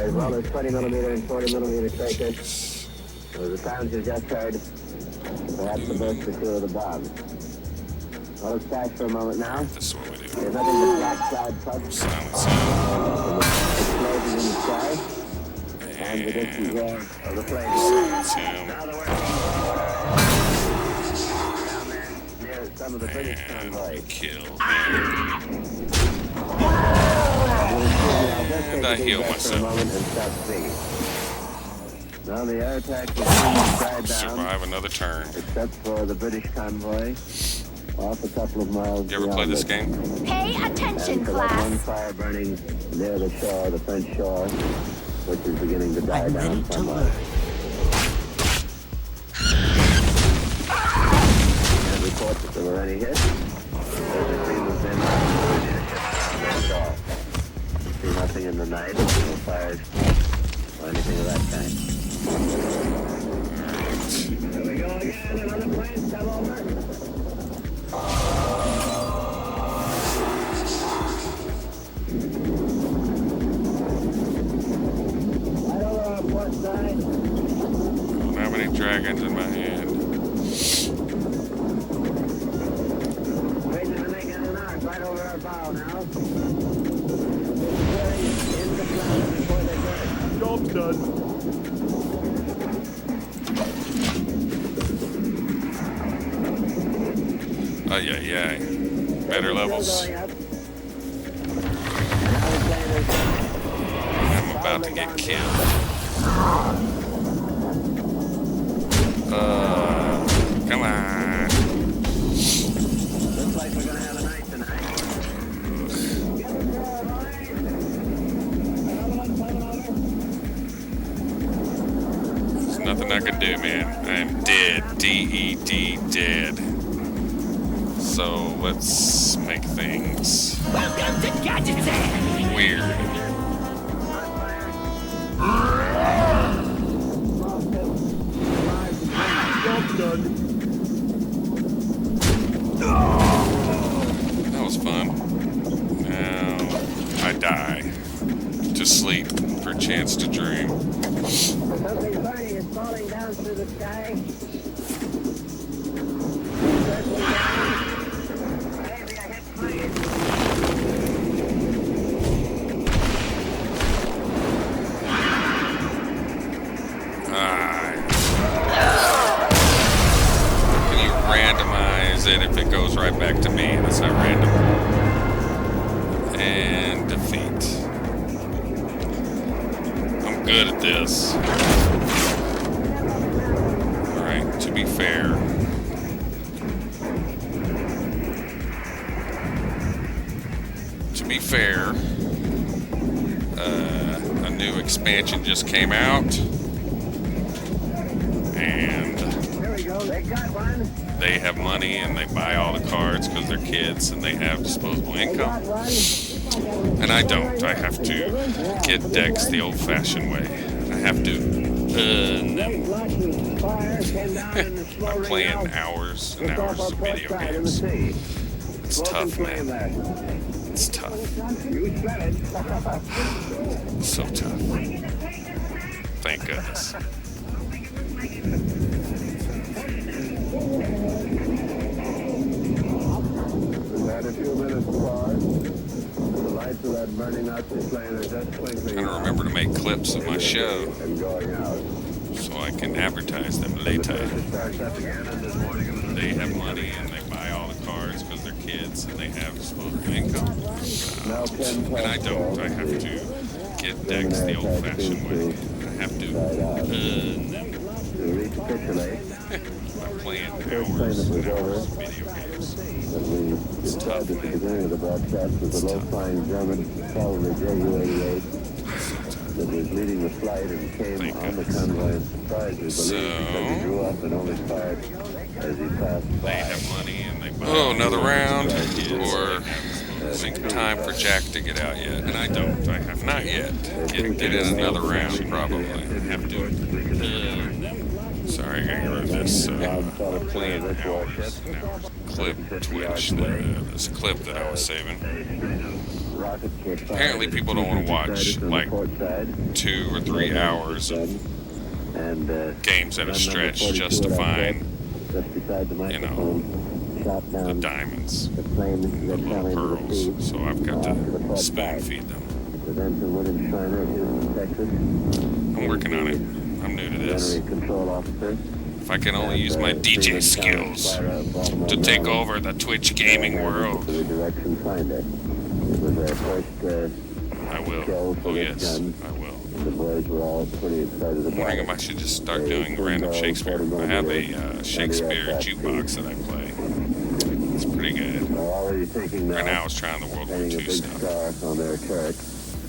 as well as 20 millimeter and 40 millimeter tracers. The sounds you just heard, perhaps the burst or two of the bomb. Well, let's back for a moment now. This is what we do. There's nothing but black cloud puffs. Explosions in the sky. And the distant roar of the flames. Silence him. Down there, near some of the British convoys. Kill him. And I heal myself. Now the air attack is died down. Survive another turn. Except for the British convoy, off a couple of miles. You ever play this game? Pay attention, and for class. that one fire burning near the shore, the French shore, which is beginning to die down somewhat. And report that there were any hits. There's a stream of men on the shore. See nothing in the night, no fires or anything of that kind. Here we go again, another plane come over. Right over our port side. I don't have any dragons in my hand. Raising the make on an arc right over our bow now. Job's done. yeah, yeah. Better levels. I'm about to get killed. Come on. Looks like we're gonna have a night tonight. There's nothing I can do, man. I am dead. D-E-D, dead. So let's make things weird. That was fun. Now I die. To sleep for a chance to dream. Something funny is falling down through the sky. Can you randomize it if it goes right back to me? That's not random. And defeat. I'm good at this. Alright, to be fair. To be fair, a new expansion just came out. And they have money and they buy all the cards because they're kids and they have disposable income. And I don't. I have to get decks the old-fashioned way. I have to earn them. I'm playing hours and hours of video games. It's tough, man. It's tough. So tough. Thank goodness. We've had a few minutes apart. The lights of that burning Nazi plane are just twinkling. I'm gonna remember to make clips of my show and going out. so I can advertise them later. They have money and they buy all the cards because they're kids and they have disposable income. And I don't. I have to get decks the old-fashioned way. I have to earn them. I'm playing hours and hours of video games. It's tough, man. It's tough. German, probably WWII, that was leading the flight and came on the convoy and surprised his belief because he drew up and only fired as he passed by. They have money and they buy. Oh, another round? Or is it time for Jack to get out yet? And I don't. I have not yet. Get in another round, probably. Have to. Sorry, I gotta get rid of this. Playing hours and hours. Clip Twitch. This clip that I was saving. Apparently people don't want to watch like 2 or 3 hours of games at a stretch just to find, you know, the diamonds, the little pearls. So I've got to spoon feed them. I'm working on it. I'm new to this. If I can only use my DJ skills to take over the Twitch gaming world. I will. Oh yes, I will. I'm wondering if I should just start doing random Shakespeare. I have a Shakespeare jukebox that I play. It's pretty good. Right now I was trying the World War II stuff.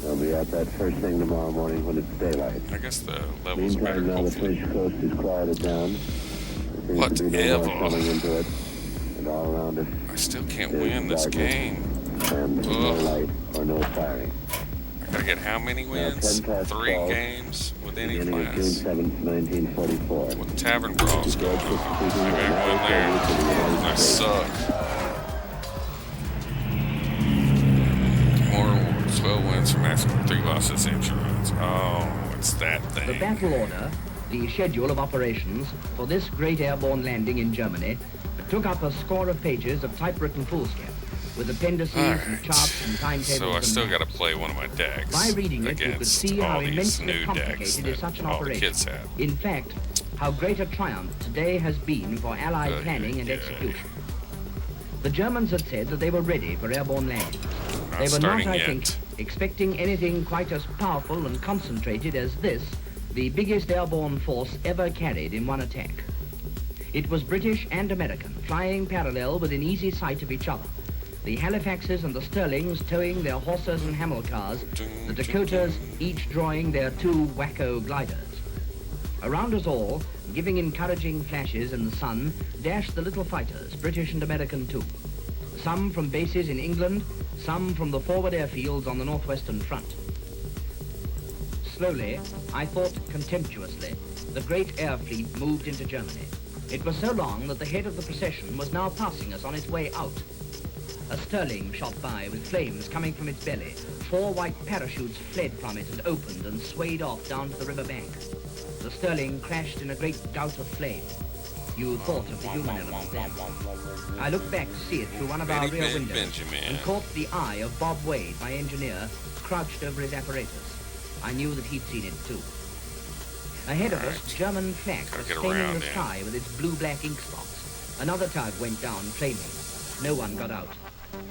They'll be out that first thing tomorrow morning when it's daylight. I guess the levels are better, hopefully. The coast is quieted down. Whatever. And all around it. I still can't win this game. And no light or no firing. I gotta get how many wins? 3 games with any class. June 7th, 1944. With Tavern Brawls going on. Maybe I win there. I suck. More awards. 12 wins for maximum, 3 losses, insurance. Oh, it's that thing. The battle order, the schedule of operations for this great airborne landing in Germany, took up a score of pages of typewritten foolscap with appendices and charts and timetables. So I still got to play one of my decks. By reading it, you could see how immensely complicated is such an operation. In fact, how great a triumph today has been for Allied planning and execution. The Germans had said that they were ready for airborne landings. They were not, I think, expecting anything quite as powerful and concentrated as this, the biggest airborne force ever carried in one attack. It was British and American, flying parallel within easy sight of each other. The Halifaxes and the Sterlings towing their horses and Hamel cars, the Dakotas each drawing their 2 Wacko gliders. Around us all, giving encouraging flashes in the sun, dashed the little fighters, British and American too. Some from bases in England, some from the forward airfields on the northwestern front. Slowly, I thought contemptuously, the great air fleet moved into Germany. It was so long that the head of the procession was now passing us on its way out. A Sterling shot by with flames coming from its belly. 4 white parachutes fled from it and opened and swayed off down to the river bank. The Sterling crashed in a great gout of flame. You thought of the human element then. I looked back to see it through one of our rear windows and caught the eye of Bob Wade, my engineer, crouched over his apparatus. I knew that he'd seen it too. Ahead of us, German flak was staining the sky with its blue-black ink spots. Another tug went down, flaming. No one got out.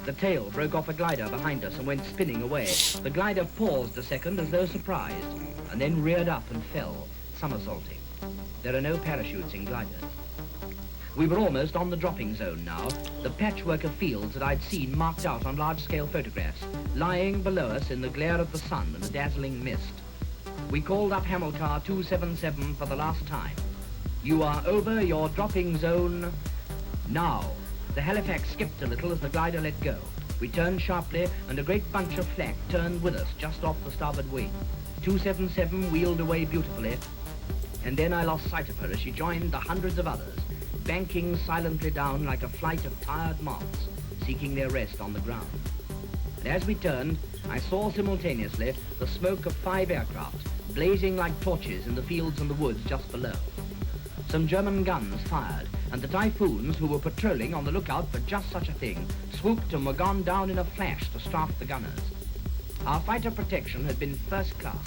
The tail broke off a glider behind us and went spinning away. The glider paused a second as though surprised, and then reared up and fell, somersaulting. There are no parachutes in gliders. We were almost on the dropping zone now, the patchwork of fields that I'd seen marked out on large-scale photographs, lying below us in the glare of the sun and the dazzling mist. We called up Hamilcar 277 for the last time. You are over your dropping zone now. The Halifax skipped a little as the glider let go. We turned sharply, and a great bunch of flak turned with us just off the starboard wing. 277 wheeled away beautifully, and then I lost sight of her as she joined the hundreds of others, banking silently down like a flight of tired moths, seeking their rest on the ground. And as we turned, I saw simultaneously the smoke of 5 aircraft, blazing like torches in the fields and the woods just below. Some German guns fired, and the Typhoons, who were patrolling on the lookout for just such a thing, swooped and were gone down in a flash to strafe the gunners. Our fighter protection had been first class,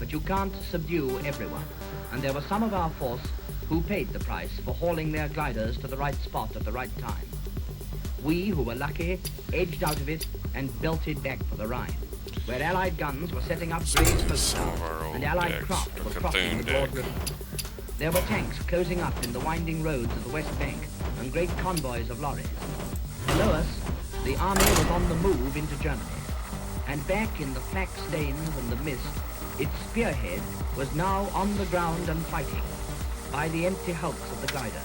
but you can't subdue everyone, and there were some of our force who paid the price for hauling their gliders to the right spot at the right time. We, who were lucky, edged out of it and belted back for the Rhine, where Allied guns were setting up great smokestacks, and Allied craft were crossing the broad river. There were tanks closing up in the winding roads of the West Bank and great convoys of lorries. Below us, the army was on the move into Germany. And back in the flak stains and the mist, its spearhead was now on the ground and fighting, by the empty hulks of the gliders,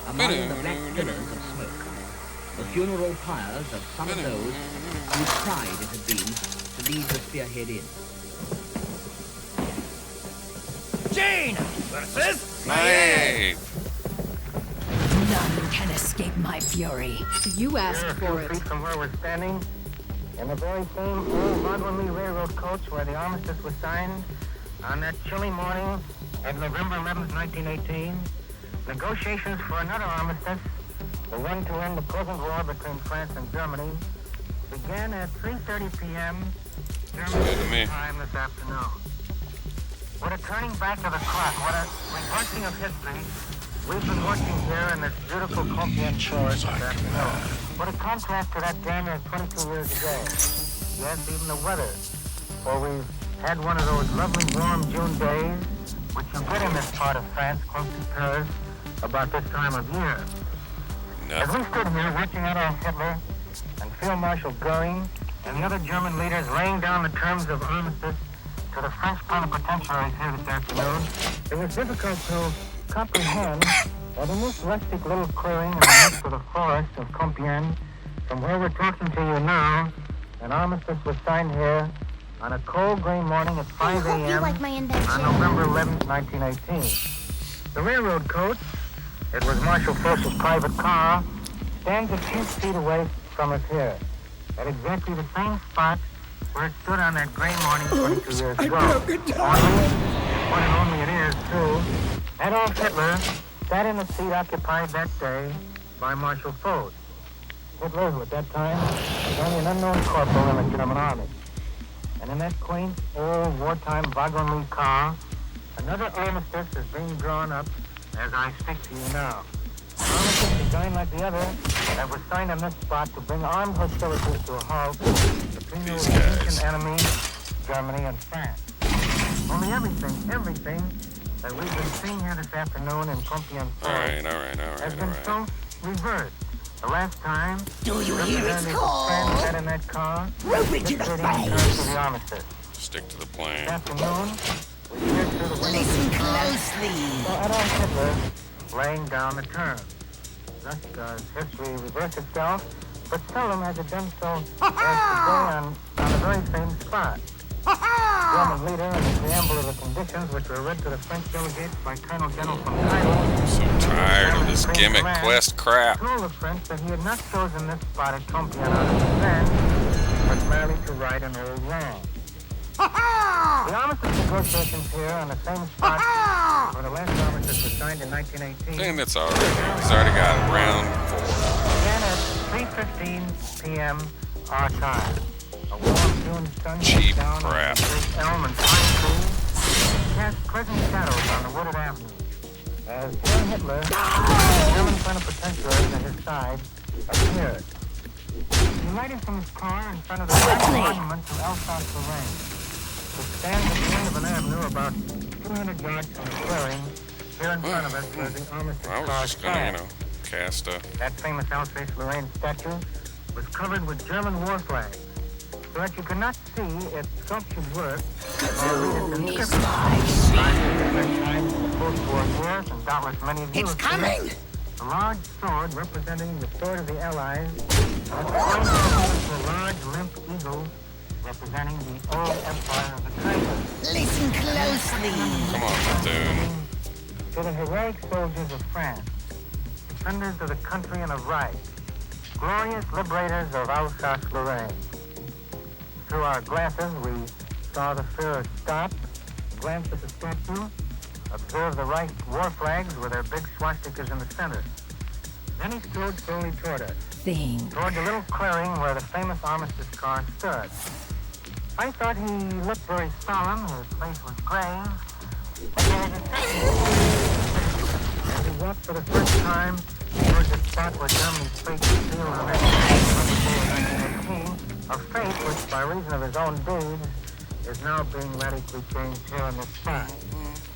among the black pillars of smoke, the funeral pyres of some of those whose pride it had been to lead the spearhead in. Jane versus Maeve. None can escape my fury. You asked for it. 2 feet from where we're standing, in the very same old WWII railroad coach where the armistice was signed on that chilly morning of November 11th, 1918, negotiations for another armistice, the one to end the present war between France and Germany, began at 3:30 p.m. German time this afternoon. What a turning back of the clock, what a reversing of history. We've been working here in this beautiful Compiègne forest this afternoon. What a contrast to that damn near 22 years ago. Yes, even the weather. For we've had one of those lovely warm June days, which you get in this part of France, close to Paris, about this time of year. As we stood here watching Adolf Hitler and Field Marshal Goering and the other German leaders laying down the terms of armistice to the French plenipotentiaries here this afternoon, it was difficult to comprehend that in this rustic little clearing in the midst of the forest of Compiègne, from where we're talking to you now, an armistice was signed here on a cold gray morning at 5 a.m. on November 11th, 1918. The railroad coach, it was Marshal Foch's private car, stands a few feet away from us here, at exactly the same spot where it stood on that gray morning 22 years ago. Only, one and only it is, too, Adolf Hitler sat in the seat occupied that day by Marshal Foch. Hitler, who at that time was only an unknown corporal in the German army. And in that quaint, old, wartime WWII car, another armistice is being drawn up as I speak to you now. armistice designed like the other that was signed on this spot to bring armed hostilities to a halt between the ancient enemies, Germany and France. Only everything that we've been seeing here this afternoon in Compiègne has been so reversed. The last time, do you hear its call? France sat in that car, Rope it to the face. the armistice. Stick to the plan. This afternoon, we peered through the windows. Listen closely. Saw Adolf Hitler laying down the terms. Thus does history reverse itself, but seldom has it done so as today on the very same spot. German leader in the preamble of the conditions which were read to the French delegates by Colonel General von Keitel. So tired of this gimmick quest crap. Told the French that he had not chosen this spot at Compiègne out of revenge, but merely to right an old wrong. The armistice negotiations here on the same spot where the last armistice was signed in 1918. Damn, it's already. He's already got round 4. Began at 3:15 p.m. our time. A warm June sun cheap down crap. On the big elm and pine trees cast pleasant shadows on the wooded avenue. As Herr Hitler, the German plenipotentiary at his side, appeared. He lighted from his car in front of the monument to Alsace-Lorraine, which stands at the end of an avenue about 200 yards from the clearing here in front of us where the armistice I was car just gonna, stands. cast a. That famous Alsace-Lorraine statue was covered with German war flags, so that you could not see its sculptured work or read its inscription. Post-war years, and doubtless many of you It's have coming! seen it. A large sword representing the sword of the Allies, and a large limp eagle representing the old empire of the Kaiser. Listen closely. Come on, dude. To the heroic soldiers of France, defenders of the country and of right, glorious liberators of Alsace-Lorraine. Through our glasses, we saw the Führer stop, glance at the statue, observe the Reich war flags with their big swastikas in the center. Then he strode slowly toward us, toward the little clearing where the famous armistice car stood. I thought he looked very solemn, his face was grave, and there was a second. As he walked for the first time towards the spot where Germany's fate was sealed on that day, 1918, a fate which, by reason of his own deeds, is now being radically changed here in this spot.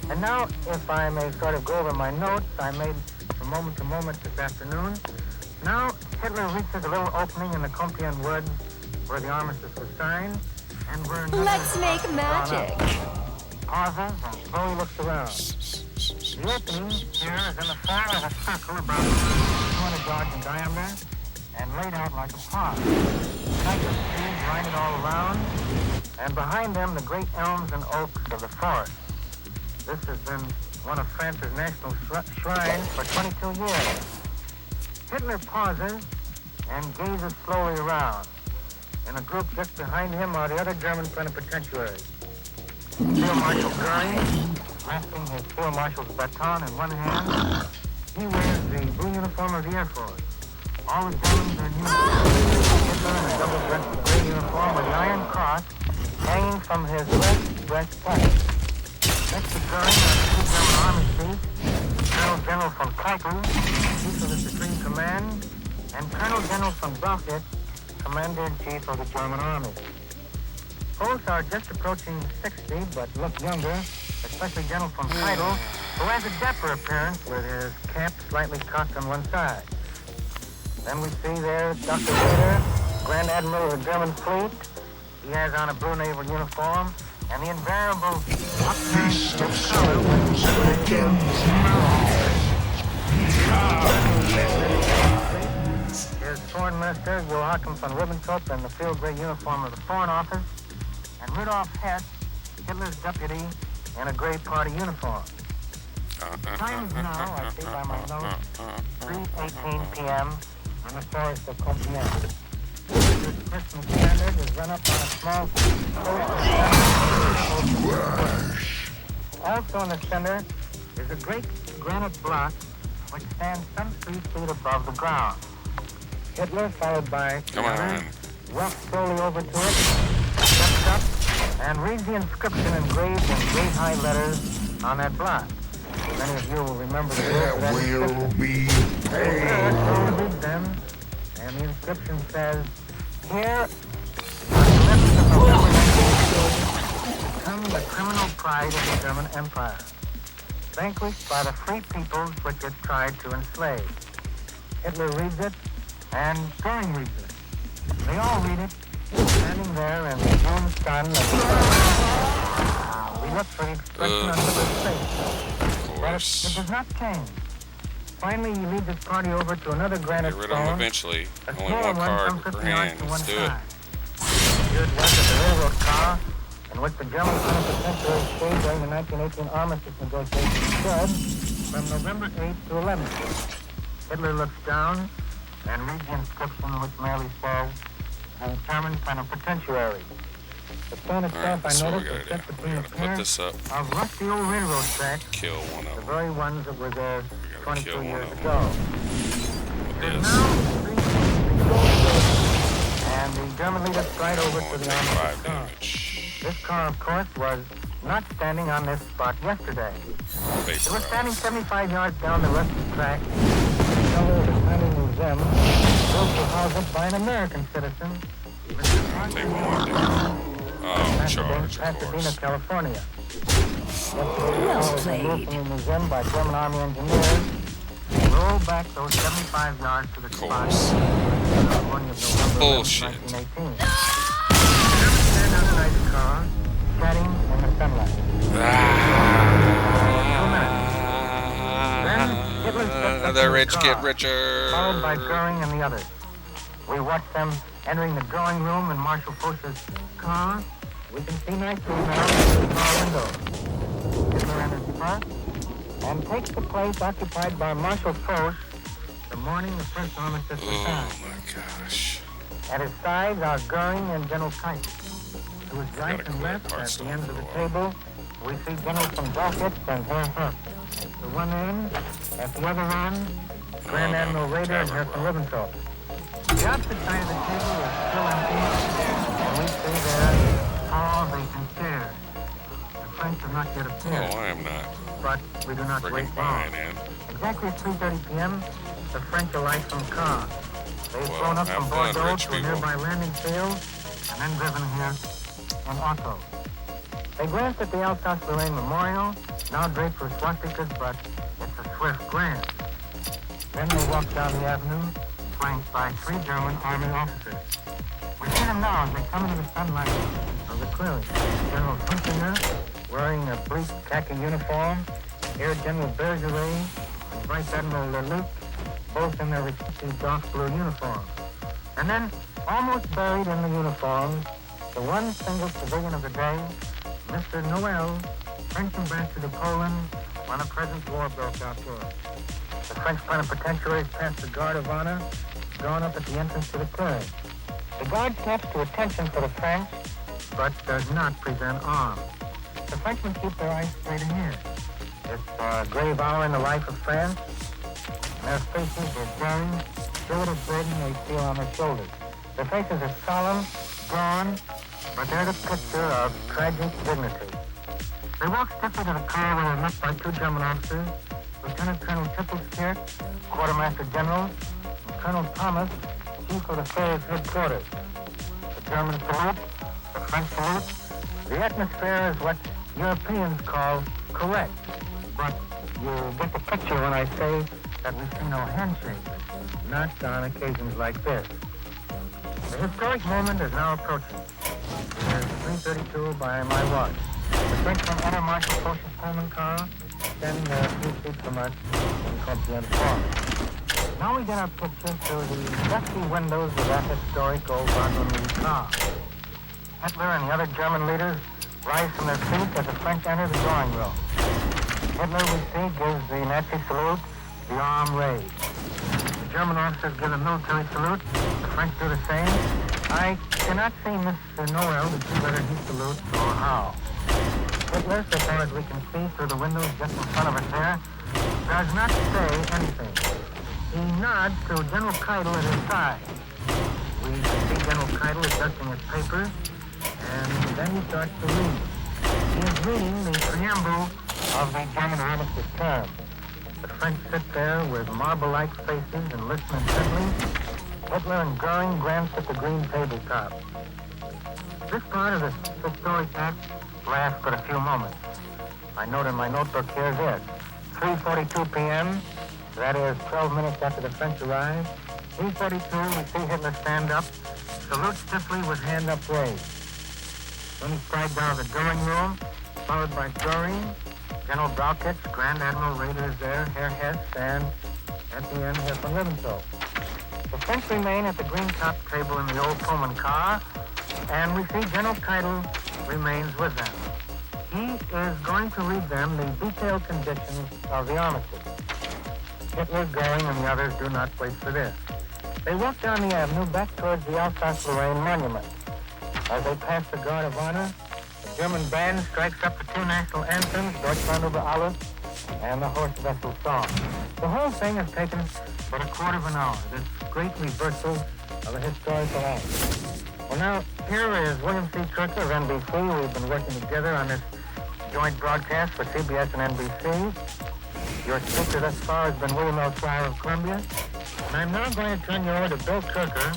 And now, if I may sort of go over my notes I made from moment to moment this afternoon, now Hitler reaches a little opening in the Compiègne woods where the armistice was signed, and where Let's make magic. Pauses and slowly looks around. The opening here is in the form of a circle about 200 yards in diameter and laid out like a pot. Cypress trees line it all around, and behind them the great elms and oaks of the forest. This has been one of France's national shrines for 22 years. Hitler pauses and gazes slowly around. In a group just behind him are the other German plenipotentiaries. Field Marshal Goering, grasping his Field Marshal's baton in one hand, he wears the blue uniform of the Air Force. All the Germans are new. Hitler in a double-breasted gray uniform with the Iron Cross hanging from his left breastplate. Next to Goering are the two German Army chiefs, Colonel General von Keitel, Chief of the Supreme Command, and Colonel General von Brochet, Commander-in-Chief of the German Army. Both are just approaching 60, but look younger, especially General von Keitel, who has a dapper appearance with his cap slightly cocked on one side. Then we see there Dr. Ritter, Grand Admiral of the German fleet. He has on a blue naval uniform, and the invariable upturned stiff collar with his foreign minister, Joachim von Ribbentrop, in the field gray uniform of the Foreign Office, and Rudolf Hess, Hitler's deputy, in a gray party uniform. The time is now, I see by my notes, 3:18 p.m. on the forest of Compiègne. This Christmas standard is run up on a small post. Also in the center is a great granite block which stands some 3 feet above the ground. Hitler, followed by walks slowly over to it, steps up, and reads the inscription engraved in great high letters on that block. Many of you will remember the There words of that will inscription. be Go read them, and the inscription says, "Here, on the 11th of November 1918, come the criminal pride of the German Empire, vanquished by the free peoples which it tried to enslave." Hitler reads it, and Goering reads it. They all read it, standing there in the June sun. We look for the expression on Hitler's face, but it does not change. Finally, he leads his party over to another granite Get rid of them stone, eventually. a Only smaller one one card some per 50 yards hand. to Let's one do it. side. Here it was at the railroad car, in which the German plenipotentiary stayed during the 1918 armistice negotiations stood from November 8th to 11th. Hitler looks down and reads the inscription which merely says, "The German plenipotentiary." The stone itself, I so we noticed, gotta was set do. between We a gotta pair put this up. of rusty old railroad tracks, Kill one of the them. very ones that were there 22 years ago. This. And the German leaders stride over to the armistice car. This car, of course, was not standing on this spot yesterday. It was standing 75 yards down the rusty track. The fellow of the tiny museum built to house it by an American citizen, Take one down. Oh, charge, of Pasadena, course. California. Well Removed played. from the museum by German Army engineers. Roll back those 75 yards to the spot. California of November Bullshit. 1918. Stand outside the car, chatting in the sunlight. Then Hitler steps up The in rich car, get richer. followed by Goering and the others. We watch them entering the drawing room in Marshal Foch's car. We can see nicely now through the car window. Hitler enters first and takes the place occupied by Marshal Foch the morning the first armistice was signed. Oh my gosh. At his sides are Goering and General Keitel. To his right and left, at the ends of the table, we see Generals von Belkitz and Herr Herr. The one end, at the other end, Grand Admiral Raeder and Herr von Ribbentrop. The opposite side of the table is still empty, and we see there all vacant chairs. The French have not yet appeared. Oh, I am not. But we do not wait Friggin' long. buying in. Exactly at 3:30 p.m., the French alight from Caen. They've flown up from have fun, Bordeaux rich to a people. nearby landing field and then driven here in auto. They glanced at the Alsace-Lorraine Memorial, now draped with swastikas, but it's a swift glance. Then they walked down the avenue, flanked by 3 German Army officers. We see them now as they come into the sunlight of the clearing. General Hunsinger, wearing a bleak khaki uniform, Air General Bergeret, and Vice Admiral Leloup, both in their respective dark blue uniforms. And then, almost buried in the uniforms, the one single civilian of the day, Mr. Noel, French ambassador to Poland when the present war broke out for us. The French plenipotentiaries passed the guard of honor, drawn up at the entrance to the clearing. The guard snaps to attention for the French, but does not present arms. The Frenchmen keep their eyes straight ahead. It's a grave hour in the life of France. And their faces are daring, show the burden they feel on their shoulders. Their faces are solemn, drawn, but they're the picture of tragic dignity. They walk stiffly to the car where they're met by 2 German officers, Lieutenant Colonel Trippelskirch, Quartermaster General, and Colonel Thomas, Chief of the Fairs Headquarters. The German salute, the French salute. The atmosphere is what Europeans call correct, but you get the picture when I say that we see no handshake, not on occasions like this. The historic moment is now approaching. It is 3:32 by my watch. The Frenchman enter Marshal Foch's Pullman car, standing there a few feet from us in Compiègne Park. Now we get our picture through the dusty windows of that historic old WWII car. Hitler and the other German leaders rise from their seats as the French enter the drawing room. Hitler, we see, gives the Nazi salute, the arm raised. The German officers give a military salute, the French do the same. I cannot see Mr. Noel to see whether he salutes or how. Hitler, so far as we can see through the windows just in front of us there, does not say anything. He nods to General Keitel at his side. We see General Keitel adjusting his papers, and then he starts to read. He is reading the preamble of the German armistice terms. The French sit there with marble-like faces and listen intently. Hitler and Goering glance at the green tabletop. This part of the historic act lasts but a few moments. I note in my notebook here this. 3:42 p.m., that is 12 minutes after the French arrive. 3:42, we see Hitler stand up, salute stiffly with hand upraised. Then he strides out of the Goering room, followed by Goering, General Brauchitsch, Grand Admiral Raeder is there, Herr Hess, and at the end, Herr von Ribbentrop. The French remain at the green top table in the old Pullman car, and we see General Keitel remains with them. He is going to read them the detailed conditions of the armistice. Hitler, Goering, and the others do not wait for this. They walk down the avenue back towards the Alsace-Lorraine monument. As they pass the Guard of Honor, the German band strikes up the two national anthems, Deutschland über alles, and the Horst Wessel song. The whole thing has taken but a quarter of an hour, this great reversal of a historical act. Well, now, here is William C. Kirker of NBC. We've been working together on this joint broadcast for CBS and NBC. Your speaker thus far has been William L. Fryer of Columbia. And I'm now going to turn you over to Bill Kirker,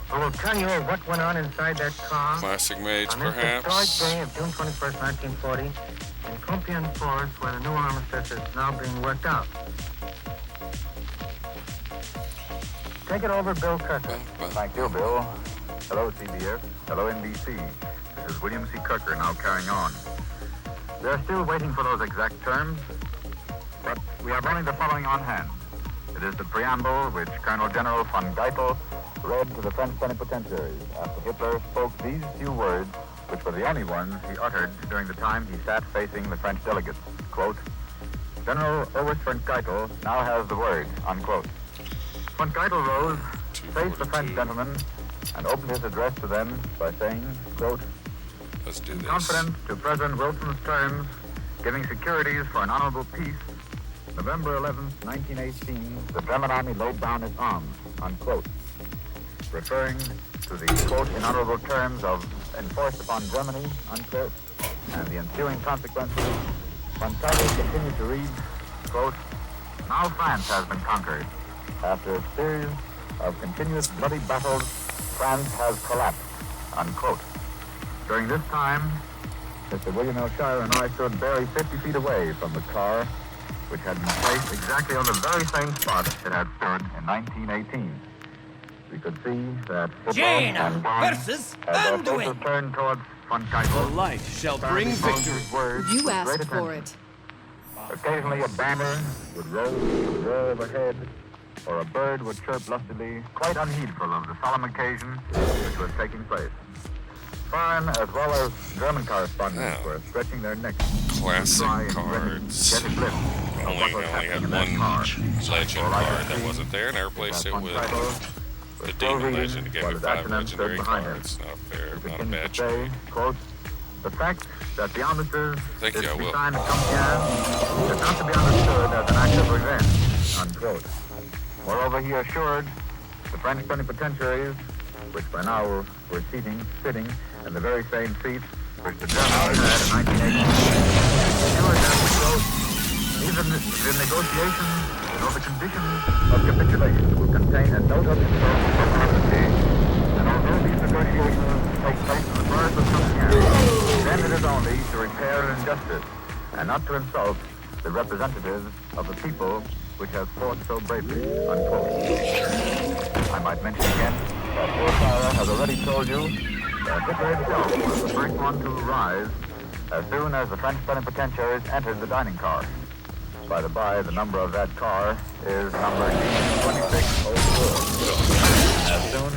who will tell you what went on inside that car. Classic Mage, on this perhaps. historic day of June 21st, 1940, in Compiègne Forest, where the new armistice is now being worked out. Take it over, Bill Kirker. Thank you, Bill. Hello, CBS. Hello, NBC. This is William C. Kirker now carrying on. We are still waiting for those exact terms, but we have only the following on hand. It is the preamble which Colonel General von Geitel read to the French plenipotentiaries after Hitler spoke these few words, which were the only ones he uttered during the time he sat facing the French delegates. Quote, General Oberst von Geitel now has the word, unquote. Von Geitel rose, faced the French gentlemen, and opened his address to them by saying, quote, Let's do in this. confidence to President Wilson's terms, giving securities for an honorable peace, November 11, 1918, the German army laid down its arms, unquote. Referring to the, quote, in honorable terms of enforced upon Germany, unquote, and the ensuing consequences, von Geitel continued to read, quote, now France has been conquered. After a series of continuous bloody battles, France has collapsed, unquote. During this time, Mr. William L. Shire and I stood barely 50 feet away from the car, which had been placed exactly on the very same spot it had stood in 1918. We could see that Jena versus Anduin. Turned towards von Geitel. The light shall bring victory. You asked for it. Occasionally a banner would roll overhead, or a bird would chirp lustily, quite unheedful of the solemn occasion which was taking place. Foreign as well as German correspondents were stretching their necks. Classic cards. Only had one legend card that wasn't there, and I replaced it with the Demon Legend to give me 5 legendary cards. Not fair, not a bad choice. Quote, the fact that the armistice is to be will. signed at Compiègne is not to be understood as an act of revenge, unquote. Moreover, he assured the French plenipotentiaries, which by now were sitting in the very same seats which the Germans had in 1918, assured them, quote, even the negotiations or the conditions of capitulation will contain a note of insult from honesty, and although these negotiations take place in the forest of Compiègne, then it is only to repair an injustice, and not to insult the representatives of the people which have fought so bravely, unquote. I might mention again that Fryer has already told you that Hitler himself was the first one to rise as soon as the French plenipotentiaries entered the dining car. By the by, the number of that car is number 2604. As soon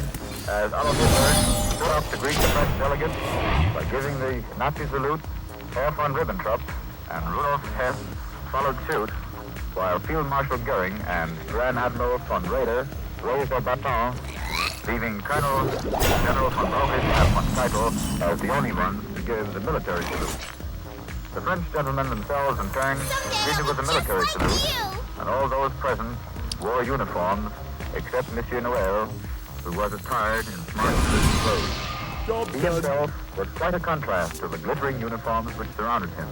as Adolf Hitler stood up to greet the French delegates by giving the Nazi salute, Herr von Ribbentrop and Rudolf Hess followed suit, while Field Marshal Goering and Grand Admiral von Raeder raised their baton, leaving General von Brauchitsch and von Geitel as the only ones to give the military salute. The French gentlemen themselves, in turn, greeted with a military salute, and all those present wore uniforms, except Monsieur Noël, who was attired in smart civilian clothes. He himself was quite a contrast to the glittering uniforms which surrounded him.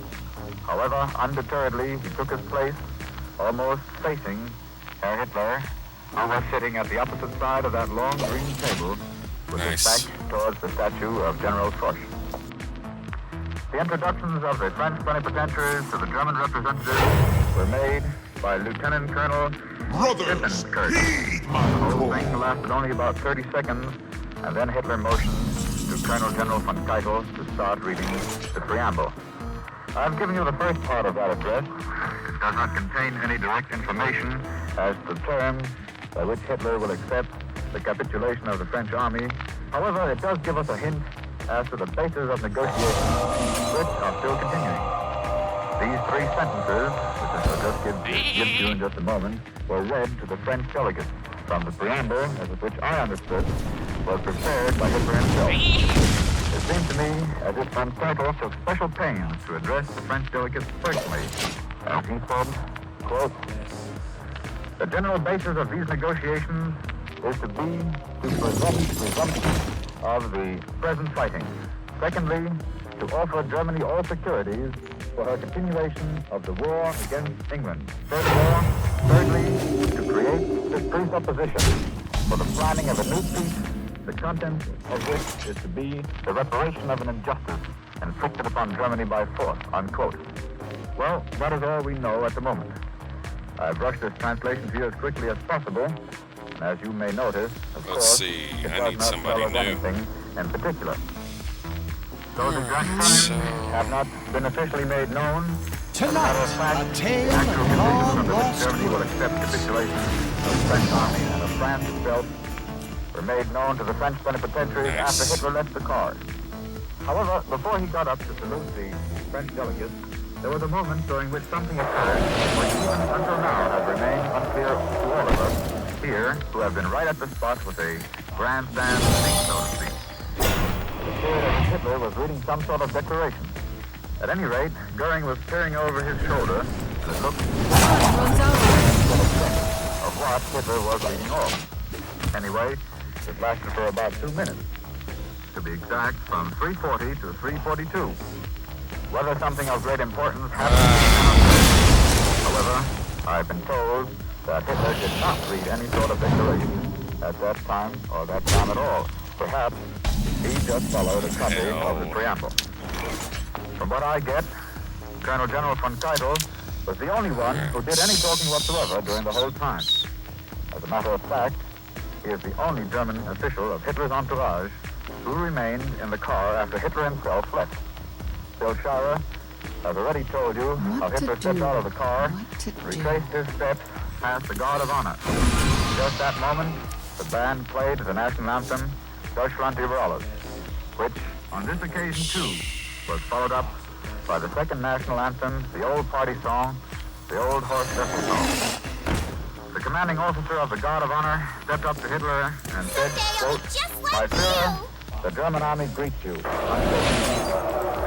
However, undeterredly, he took his place, almost facing Herr Hitler, who was sitting at the opposite side of that long green table with his back towards the statue of General Foch. The introductions of the French plenipotentiaries to the German representatives were made by Lieutenant Colonel Sittenkirch. The whole thing lasted only about 30 seconds, and then Hitler motioned to Colonel General von Keitel to start reading the preamble. I've given you the first part of that address. It does not contain any direct information as to the terms by which Hitler will accept the capitulation of the French army. However, it does give us a hint as to the basis of negotiations, which are still continuing. These three sentences, which I shall just give to you in just a moment, were read to the French delegates from the preamble, as of which I understood, was prepared by Hitler himself. It seemed to me as if von Keitel took special pains to address the French delegates personally, as he said, quote, "The general basis of these negotiations is to prevent resumption of the present fighting. Secondly, to offer Germany all securities for her continuation of the war against England. Furthermore, thirdly, to create the presupposition for the planning of a new peace, the content of which is to be the reparation of an injustice inflicted upon Germany by force," unquote. Well, that is all we know at the moment. I've rushed this translation to you as quickly as possible, and as you may notice, of course, it does not tell us anything in particular. Those exact terms have not been officially made known. Tonight, a tale of long-lost Germany will accept capitulation of the French army and of France itself were made known to the French plenipotentiaries after Hitler left the car. However, before he got up to salute the French delegates, there was a moment during which something occurred which even until now has remained unclear to all of us here who have been right at the spot with a grandstand seat, so to speak. It appeared as if Hitler was reading some sort of declaration. At any rate, Goering was peering over his shoulder, and it looked of what Hitler was reading off. Anyway, it lasted for about 2 minutes. To be exact, from 3:40 to 3:42. Whether something of great importance happened, however, I've been told that Hitler did not read any sort of declaration at that time or that time at all. Perhaps he just followed a copy of the preamble. From what I get, Colonel General von Keitel was the only one who did any talking whatsoever during the whole time. As a matter of fact, he is the only German official of Hitler's entourage who remained in the car after Hitler himself left. Bill Schauer has already told you how Hitler stepped out of the car, retraced his steps past the Guard of Honor. Just that moment, the band played the national anthem, Deutschland über alles, which, on this occasion too, was followed up by the second national anthem, the old party song, the old Horst Wessel song. The commanding officer of the Guard of Honor stepped up to Hitler and said, quote, "My Führer, the German army greets you," unquote.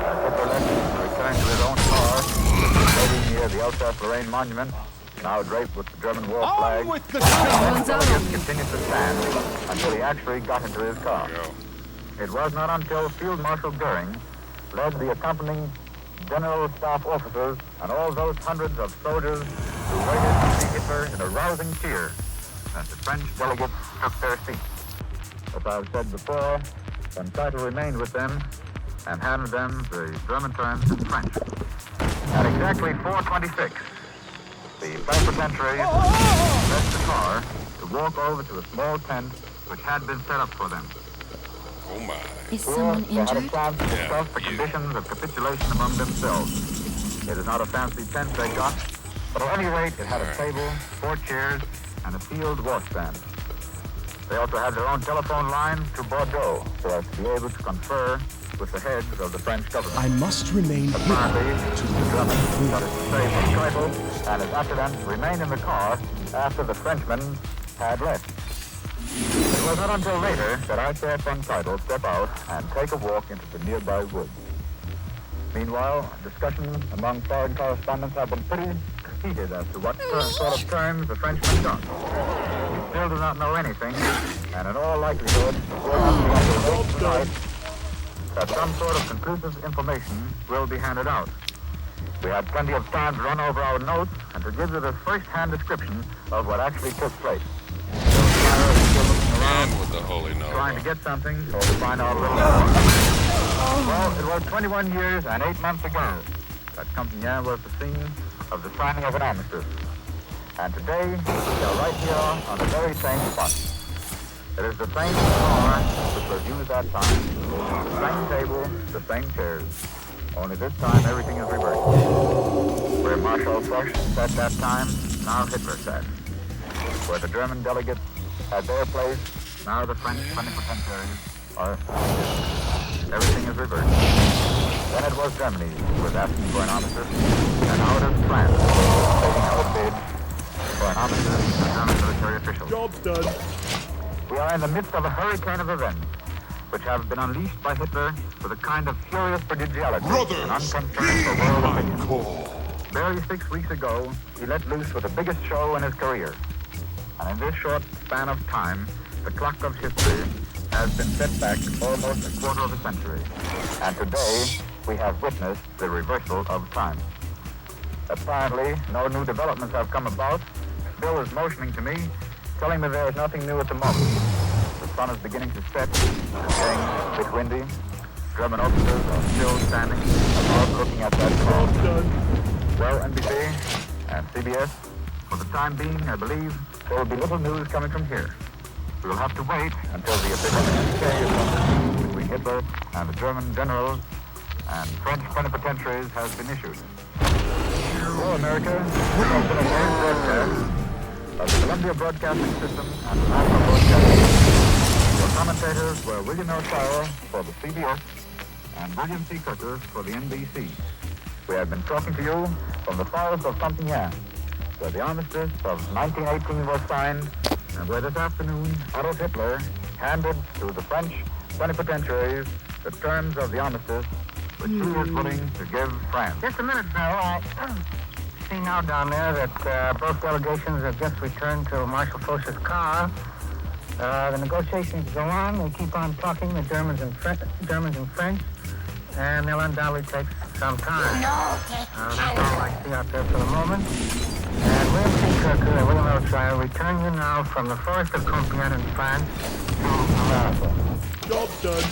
As Hitler left to return to his own car, waiting near the Alsace-Lorraine monument, now draped with the German war flag, the delegates continued to stand until he actually got into his car. It was not until Field Marshal Goering led the accompanying general staff officers and all those hundreds of soldiers who waited to see Hitler in a rousing cheer that the French delegates took their seats. As I've said before, von Keitel remained with them and handed them the German terms in French. At exactly 4:26, the plenipotentiaries left the car to walk over to a small tent which had been set up for them. Oh my. Is someone They had a injured? chance to discuss the conditions of capitulation among themselves. It is not a fancy tent they got, but at any rate, it had a table, 4 chairs, and a sealed washstand. They also had their own telephone line to Bordeaux, so as to be able to confer with the heads of the French government. I must remain Apparently, here. the Germans, that is to say, von Keitel and his attendant remained in the car after the Frenchmen had left. It was not until later that I saw von Keitel step out and take a walk into the nearby woods. Meanwhile, discussions among foreign correspondents have been pretty heated as to what sort of terms the Frenchmen got. We still do not know anything, and in all likelihood, it will not be until late tonight that some sort of conclusive information will be handed out. We had plenty of time to run over our notes and to give you the first-hand description of what actually took place. And with the Holy Nova. Trying to get something, or to find out a little more. Well, it was 21 years and 8 months ago that Compiègne was the scene of the signing of an armistice. And today, we are right here on the very same spot. It is the same car which was used that time, the same table, the same chairs. Only this time, everything is reversed. Where Marshal Foch sat that time, now Hitler sat. Where the German delegates had their place, now the French plenipotentiaries are. Everything is reversed. Then it was Germany who was asking for an armistice, and now it is France taking our bid for an armistice to German military officials. Job's done. We are in the midst of a hurricane of events, which have been unleashed by Hitler with a kind of furious prodigality and unconcern for world opinion. Barely 6 weeks ago, he let loose with the biggest show in his career. And in this short span of time, the clock of history has been set back almost a quarter of a century. And today, we have witnessed the reversal of time. Apparently, no new developments have come about. Bill is motioning to me, telling me there is nothing new at the moment. The sun is beginning to set, it's getting a bit windy. German officers are still standing about looking at that call. Well, NBC and CBS, for the time being, I believe, there will be little news coming from here. We will have to wait until the official communique between Hitler and the German generals and French plenipotentiaries has been issued. Hello, America. This has been a live broadcast of the Columbia Broadcasting System and the National Broadcasting System. Your commentators were William L. Shirer for the CBS and William C. Kirker for the NBC. We have been talking to you from the forest of Compiègne, where the armistice of 1918 was signed, and where this afternoon Adolf Hitler handed to the French plenipotentiaries the terms of the armistice which he is willing to give France. Just a minute, Bill. I see now down there that both delegations have just returned to Marshal Foch's car. The negotiations go on. They keep on talking, the Germans and French, and they'll undoubtedly take some time. That's all I see out there for the moment. And William C. Kirker and William L. Shirer return you now from the forest of Compiègne in France to America. Job's done.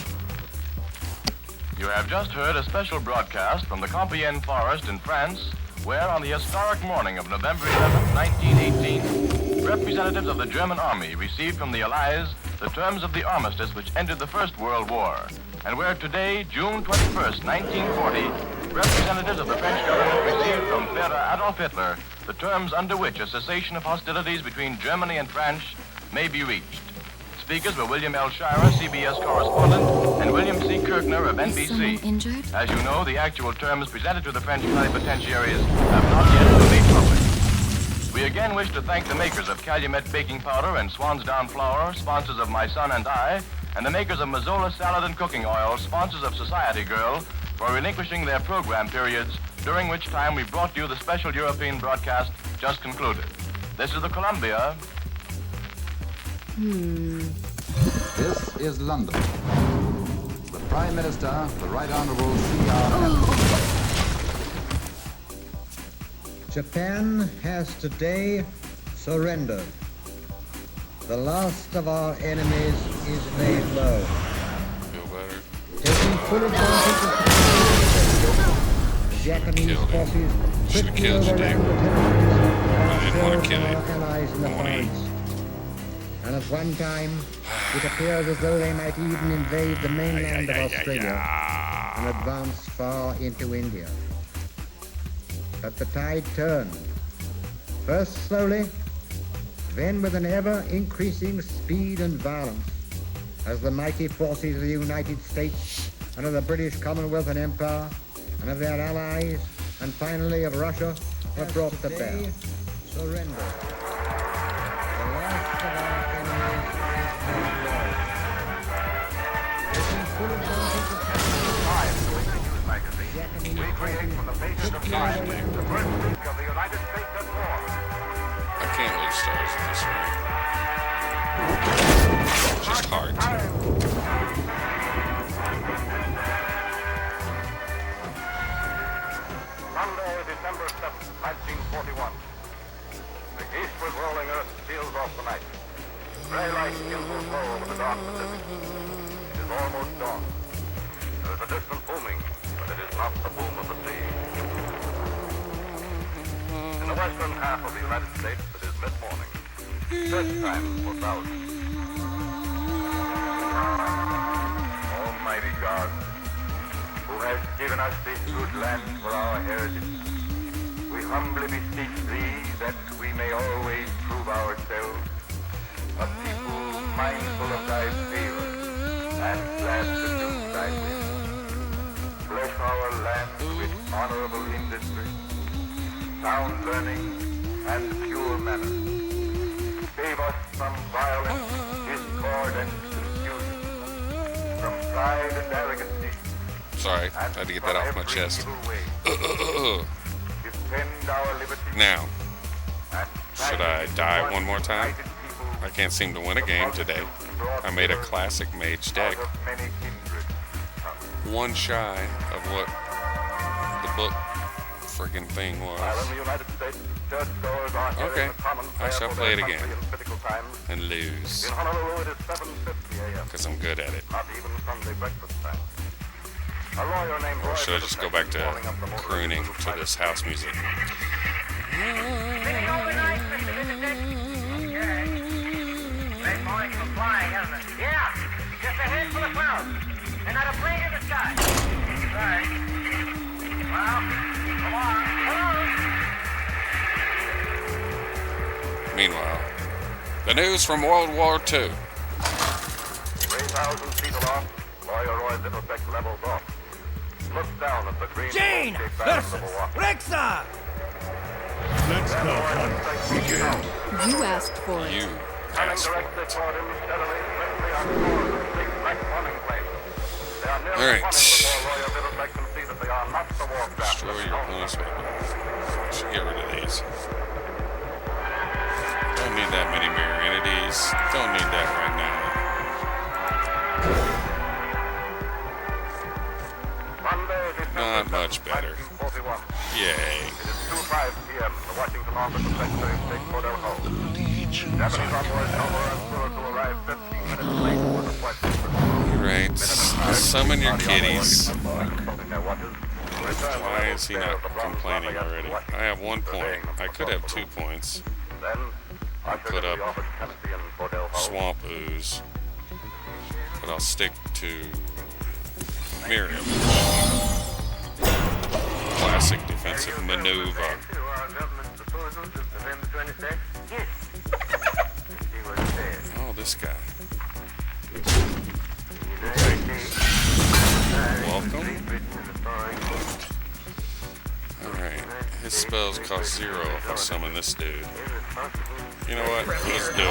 You have just heard a special broadcast from the Compiègne Forest in France, where on the historic morning of November 11, 1918, representatives of the German army received from the Allies the terms of the armistice which ended the First World War, and where today, June 21st, 1940, representatives of the French government received from Führer Adolf Hitler the terms under which a cessation of hostilities between Germany and France may be reached. Speakers were William L. Shirer, CBS correspondent, and William C. Kirkner of NBC. Is someone injured? As you know, the actual terms presented to the French plenipotentiaries have not yet been made public. We again wish to thank the makers of Calumet baking powder and Swansdown flour, sponsors of My Son and I, and the makers of Mazola salad and cooking oil, sponsors of Society Girl, for relinquishing their program periods, during which time we brought you the special European broadcast just concluded. This is the Columbia. This is London. The Prime Minister, the Right Honorable C.R. Japan has today surrendered. The last of our enemies is laid low. Feel better? Taking full advantage of the Japanese forces quickly overran the territories of our allies in the Far East. And at one time, it appears as though they might even invade the mainland of Australia and advance far into India. But the tide turned, first slowly, then with an ever-increasing speed and violence, as the mighty forces of the United States and of the British Commonwealth and Empire, and of their allies, and finally of Russia, were brought to bear. Surrender. The last of our enemies is laid low. Taking full advantage of Japanese We create from the basis of time the first week of the United States at war. I can't lose stars in this way. Just hard to. Sunday, dawn. There is a distant booming, but it is not the boom of the sea. In the western half of the United States, it is mid-morning. Church time for thousands. Almighty God, who has given us this good land for our heritage, we humbly beseech Thee that we may always prove ourselves a people mindful of Thy favor and glad to do Thy will. Bless our land with honorable industry, sound learning, and pure manners. Save us from violence, discord, and confusion, from pride and arrogancy. Sorry, I had to get that off my chest. Now, should I die one more time? I can't seem to win a game today. I made a classic mage deck. One shy of what the book friggin' thing was. Okay, I shall play it again and lose. Because I'm good at it. Or should I just go back to crooning to this house music? Yeah, just a handful of clouds. And not a plane in the sky. Right. Well, come on. Meanwhile, the news from World War II. 3,000 feet aloft, Lawyer Roy Middlesex levels off. Look down at the green Jane versus Rexa! Let's go, begin. You asked for it. You asked for it. Alright. Destroy your opponent's weapon. Should get rid of these. Don't need that many mirror entities. Don't need that right now. Not much better. Yay. It is 2:05 p.m. The Washington office of Secretary of State Cordell Hull. Japanese envoy Elmer and Seward will arrive 15 minutes late for the question. Alright. Summon your kitties. Why is he not complaining already? I have 1 point. I could have 2 points. I'll put up Swamp Ooze. But I'll stick to Miriam. Classic defensive maneuver. Oh, this guy. Welcome. Alright. His spells cost 0 if I summon this dude. You know what? Let's do it.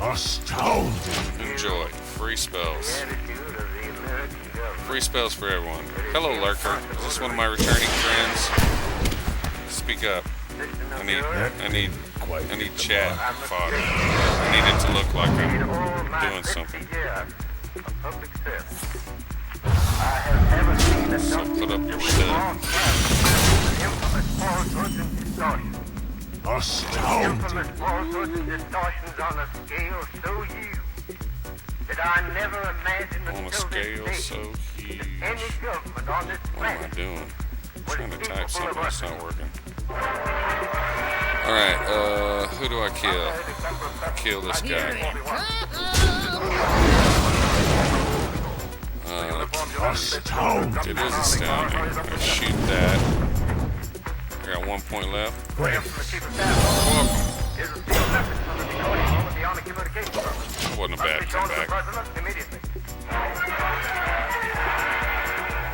Astounding. Enjoy. Free spells. Free spells for everyone. Hello, Lurker. Is this one of my returning friends? Speak up. I need chat fodder. I need it to look like I'm doing something. So put up your stuff. Astounding. Falsehoods and distortions on a scale so huge that I never imagined On a scale so huge. any government on this What am I doing? I'm trying to type something that's not working. Alright, who do I kill? Kill this guy. It is astounding. I shoot that. I got 1 point left. Welcome. That wasn't a bad comeback.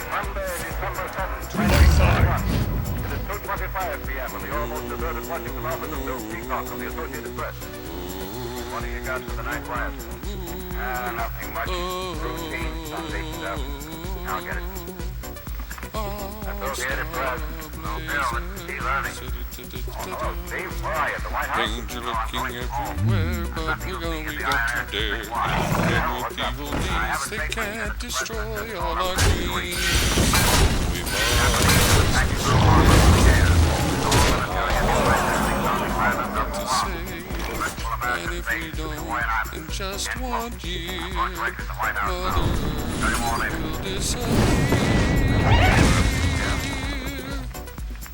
Monday, December 7th, 1981. It is 2:25 p.m. in the almost deserted Washington office of Bill Peacock of the Associated Press. What do you got for the night quiet? Nothing much. Routine Sunday stuff. I'll get it. Associated Press. No bill. It's Steve Irving. Hello, Steve. Where are you? At the White House? Danger looking everywhere, but we got to dare. And with evil deeds, they can't destroy all our dreams. We must. To say. And if we don't, in just 1 year, Mother will disappear.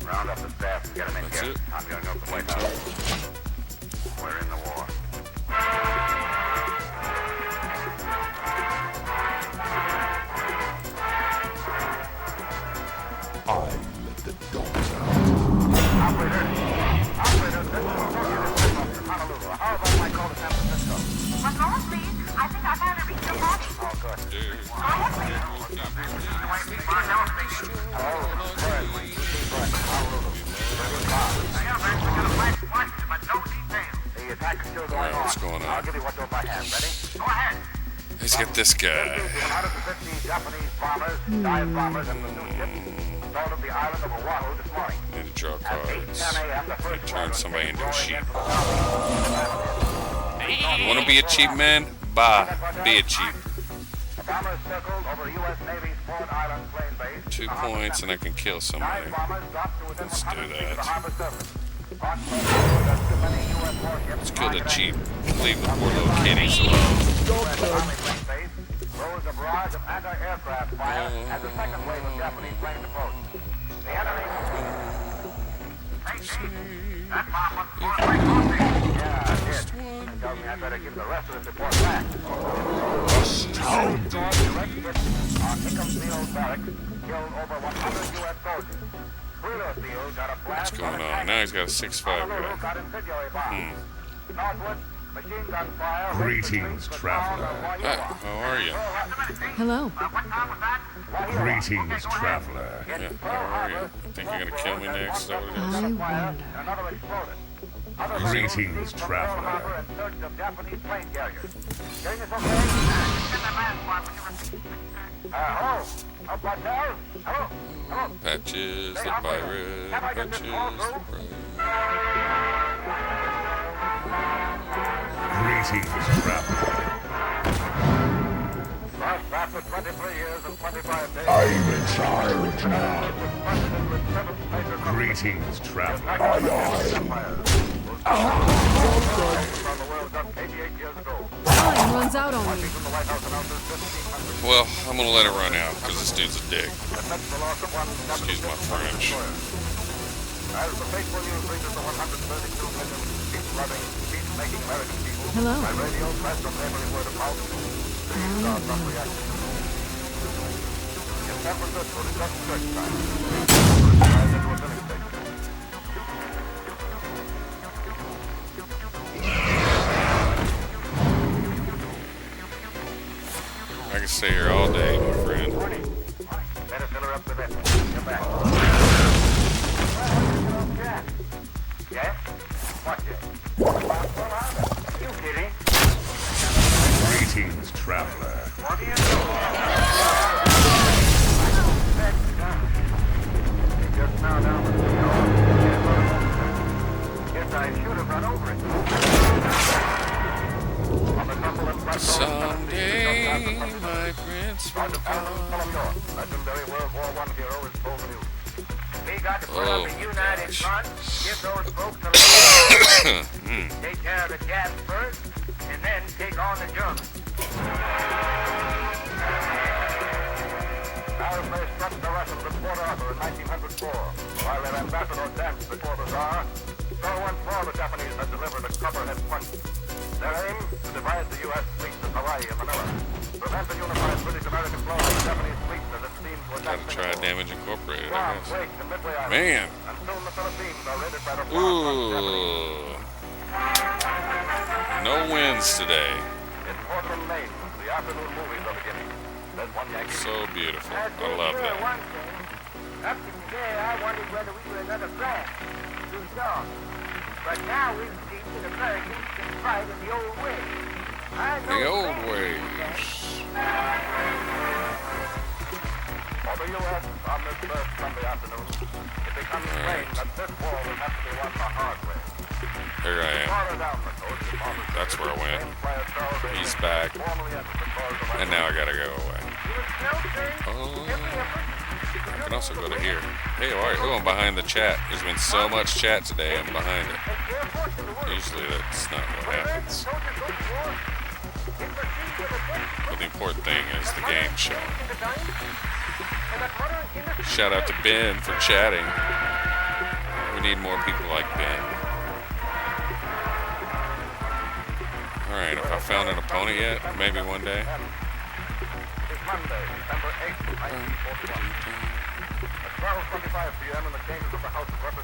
Round up the staff and get them in That's here. it. I'm going to the White House. We're in the war. I let the dogs out. Operator, this is Honolulu. How about my call to San Francisco? What's wrong, please? I think I've had to reach your body. Oh, good. Go ahead, please. The attack is still going on. What's going on? I'll give you what dope I have. Ready? Go ahead. Let's get this guy. Out of the 50 Japanese bombers, dive bombers, and the new ships stalled at the island of Oahu this morning. Need to draw cards. 10 a.m. the first Turn somebody into a sheep. You You want to be a cheap man? Bah, be a cheap. The bombers circled over U.S. Navy's Ford Island plane base. 2 points and I can kill somebody. Dive bombers dropped to within Let's do 100 feet of the that. harbor surface. Too many U.S. warships Let's kill the cheap. Leave the poor little kitties alone. U.S. Army plane base rose a barrage of anti-aircraft fire as the second wave of Japanese planes approached. The enemy... Hey, Chief, that bomb was blown right off me. Yeah, it did. It tells me I better give the rest of this report back. Astounding. Direct hit on Nicholsfield Barracks killed over 100 U.S. soldiers. Wheelerfield got a blast. What's going on? Now he's got a 6'5 guy. Got incendiary bombs. Northwood, machine gun fire. Greetings, traveler. Hi, how are you? Hello. Greetings, traveler. Yeah, how are you? Think you're gonna kill me next? Is that what it is? I wonder. Another exploded. Greetings, traveler. In search of Japanese plane carriers. Getting this okay? Hello? Up my tail? Hello? Hello? Patches the pirate, patches the pirate. Greetings, traveler. Last after 23 years and 25 days. I'm in charge now. Greetings, traveler. Aye, Time runs out on me. Well, I'm gonna let it run out because this dude's a dick. Excuse my French. As the faithful news reaches the 132 million peace-loving, peace-making American people, Hello. by radio, press, and every word of mouth, these are some reactions. In San Francisco, it's just church time. As into a filling station. I can stay here all day, my friend. Better fill her up with it. Get back. Yes? What yes? You kidding? Greetings, traveler. What do you know? Just now down the Yes, I should have run over it. On the Cumberland Plateau, Someday, my prince will come. legendary World War I hero is told the news. We got to put Oh, up a united front, give those folks a take care of the Japs first, and then take on the Germans. Aerospace struck the Russians at Port Arthur in 1904, while their ambassador danced before the Tsar. So once more the Japanese had delivered a copperhead punch. Their aim, to divide the U.S. fleets in Hawaii and Manila. Prevent the unified British-American flow of the Japanese fleet as it seemed to attack Gotta try Damage Incorporated, I Guam, guess. Wake, and Midway Islands. Man. And soon the Philippines are raided by the Ooh. No wins today. In Portland, Maine, the afternoon movies are beginning. There's one Yankee. So beautiful. I love that. Up to today, I wondered whether we were another brand. Too strong. But now we've seen that Americans can fight in the old way. The old ways. For the U.S. on this first Sunday afternoon, it becomes plain that this war will have to be won the hard way. Here I am. Farther down the coast, That's where I went. He's back. And now I gotta go away. I can also go to here. Hey, alright, oh, I'm behind the chat. There's been so much chat today, I'm behind it. Usually that's not what happens. But the important thing is the game show. Shout out to Ben for chatting. We need more people like Ben. Alright, have I found an opponent yet? Maybe one day.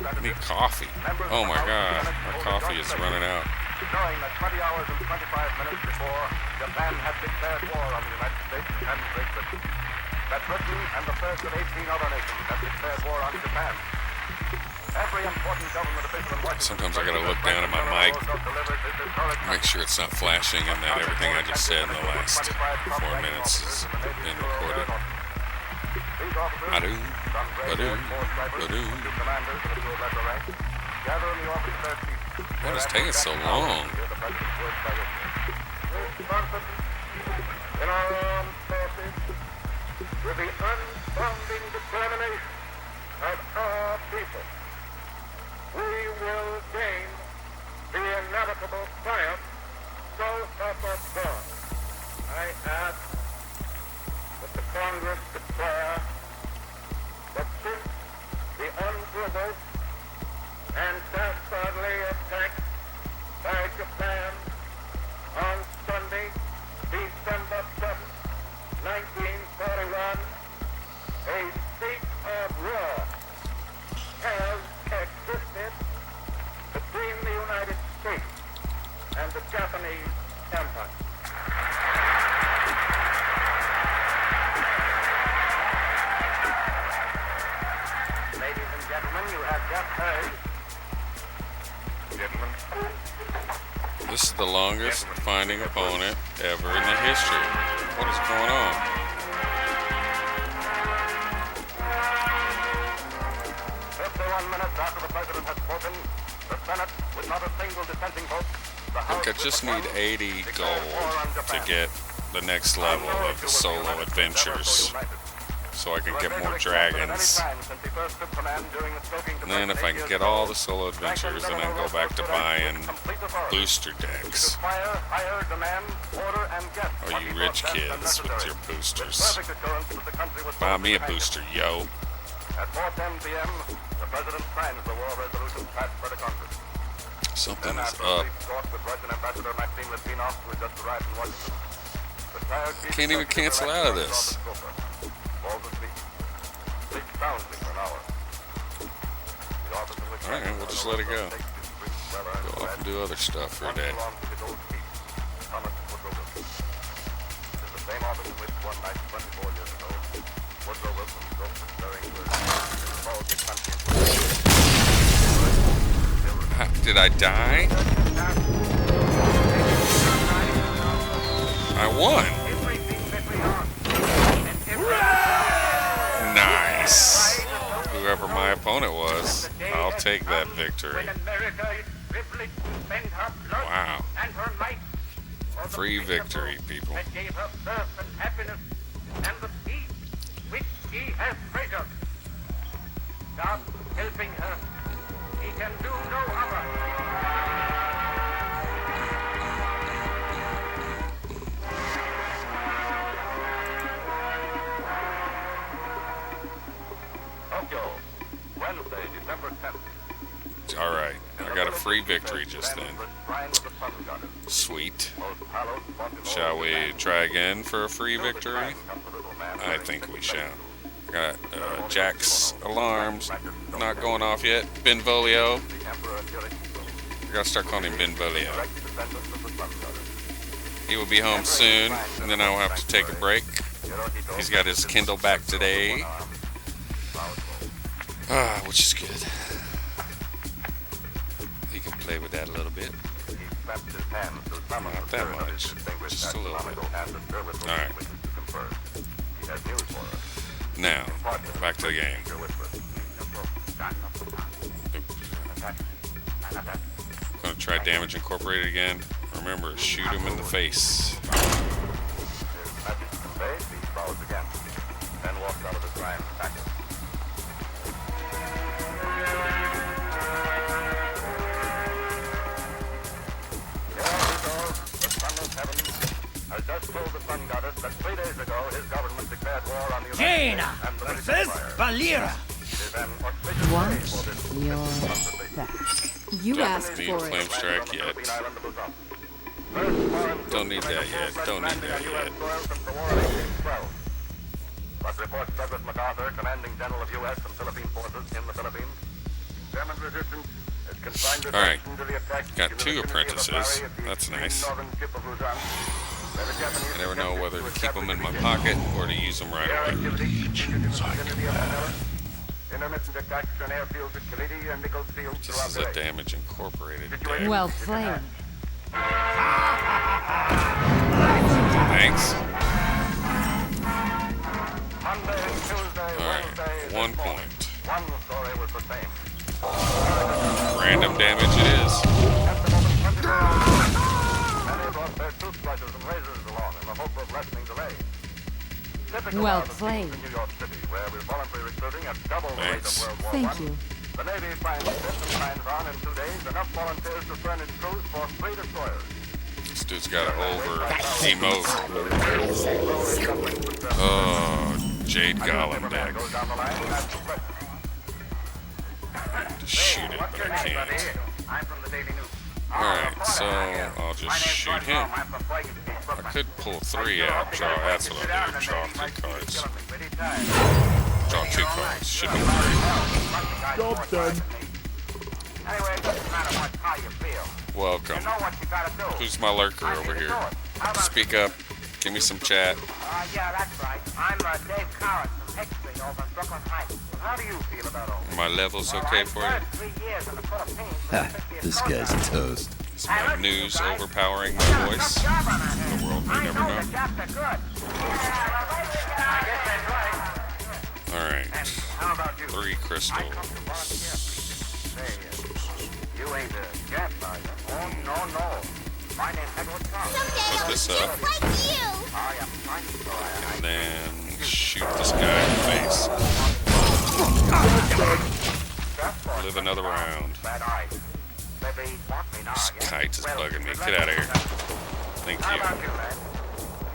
I need coffee. Oh my god, my coffee is running out. Knowing that 20 hours and 25 minutes before, Japan had declared war on the United States and Great Britain. That Britain and the first of 18 other nations had declared war on Japan. Every important government official in Washington... Sometimes I gotta look down at my mic, make sure it's not flashing and that everything I just said in the last 4 minutes has been recorded. Badoo, badoo, badoo. What is taking so long? In our armed forces, with the unbounding determination of our people, we will gain the inevitable triumph so often won. I ask that the Congress declare that since the unprovoked and dastardly attack by Japan on Sunday, December 7th, 1941, a state of war has existed between the United States and the Japanese Empire. Ladies and gentlemen, you have just heard. Gentlemen. This is the longest finding opponent ever in the history. What is going on? 51 minutes after the President had spoken, the Senate, with not a single dissenting vote, the I think I just need 80 gold to get the next level of the solo adventures, so I can get more dragons. And then if I can get all the solo adventures, then I can go back to buying booster decks. Oh, you rich kids with your boosters. Buy me a booster, yo. At 4:10 p.m., the President signs the war resolution passed by the Congress. Something is up. I can't even cancel out of this. Alright, we'll just let it go. Go off and do other stuff for a day. Did I die? I won. Nice. Whoever my opponent was, I'll take that victory. Wow. Free victory, people. God helping her, he can do no other. Tokyo, Wednesday, December 10th. All right, I got a free victory just then. Sweet. Shall we try again for a free victory? I think we shall. Got Jack's alarms not going off yet. Benvolio. I gotta start calling him Benvolio. He will be home soon, and then I will have to take a break. He's got his Kindle back today, which is good. He can play with that a little bit. Not that much, just a little bit. All right. Now, back to the game. I'm going to try Damage Incorporated again. Remember, shoot him in the face. has just told the Sun Goddess that 3 days ago his government declared war on the United Jaina States and the British versus Empire. Valera. It is an auspicious day Watch for this your conversation. back. You asked Need for flame it. strike yet. Don't need that yet. Don't need that yet. But reports Douglas MacArthur, commanding general of U.S. and Philippine forces in the Philippines, German resistance has confined All right. attention to the attack Got in the 2 vicinity of the apprentices. priory at the That's extreme nice. northern tip of Luzon, where the Japanese I never know attempted whether to keep them in my establish pocket or to use them right air away. activity in the vicinity of Manila, intermittent attacks on airfields at Cavite and Nichols Field This throughout is the a day. damage incorporated day. Well played. Thanks. Monday, Tuesday, Wednesday, 1 point. one story was the same. Random damage it is. Many brought their toothbrushes and razors along in the hope of lessening delay. Typical Well of the played. scenes in New York City, where with voluntary recruiting at double the rate of World War Thank I, you. the Navy finds this and finds on in 2 days enough volunteers to furnish crews for 3 destroyers. This dude's got an over emote. Oh, Jade Golem deck. To shoot it, but I can't. I'm from the Daily News. Alright, so I'll just shoot him. I could pull 3 out. That's what I'll do. Draw 3 cards. Draw 2 cards. Should be 3. Job done. Anyway, it doesn't matter much how you feel. Welcome. You know what you gotta do. Who's my lurker over here? Speak up. Give me some chat. Yeah, that's right. I'm Dave Coward from Hick Street over in Brooklyn Heights. How do you feel about all Are my levels okay for you? 3 years in the Philippines. This guy's toast. Is my news overpowering my voice? The world may never know. Alright. 3 crystals. You ain't a gas sergeant. Oh, no. My name's Edward Carl. Put this up. Oh, yeah. And then shoot this guy in the face. Live another round. This kite is bugging me. Get out of here. Thank you.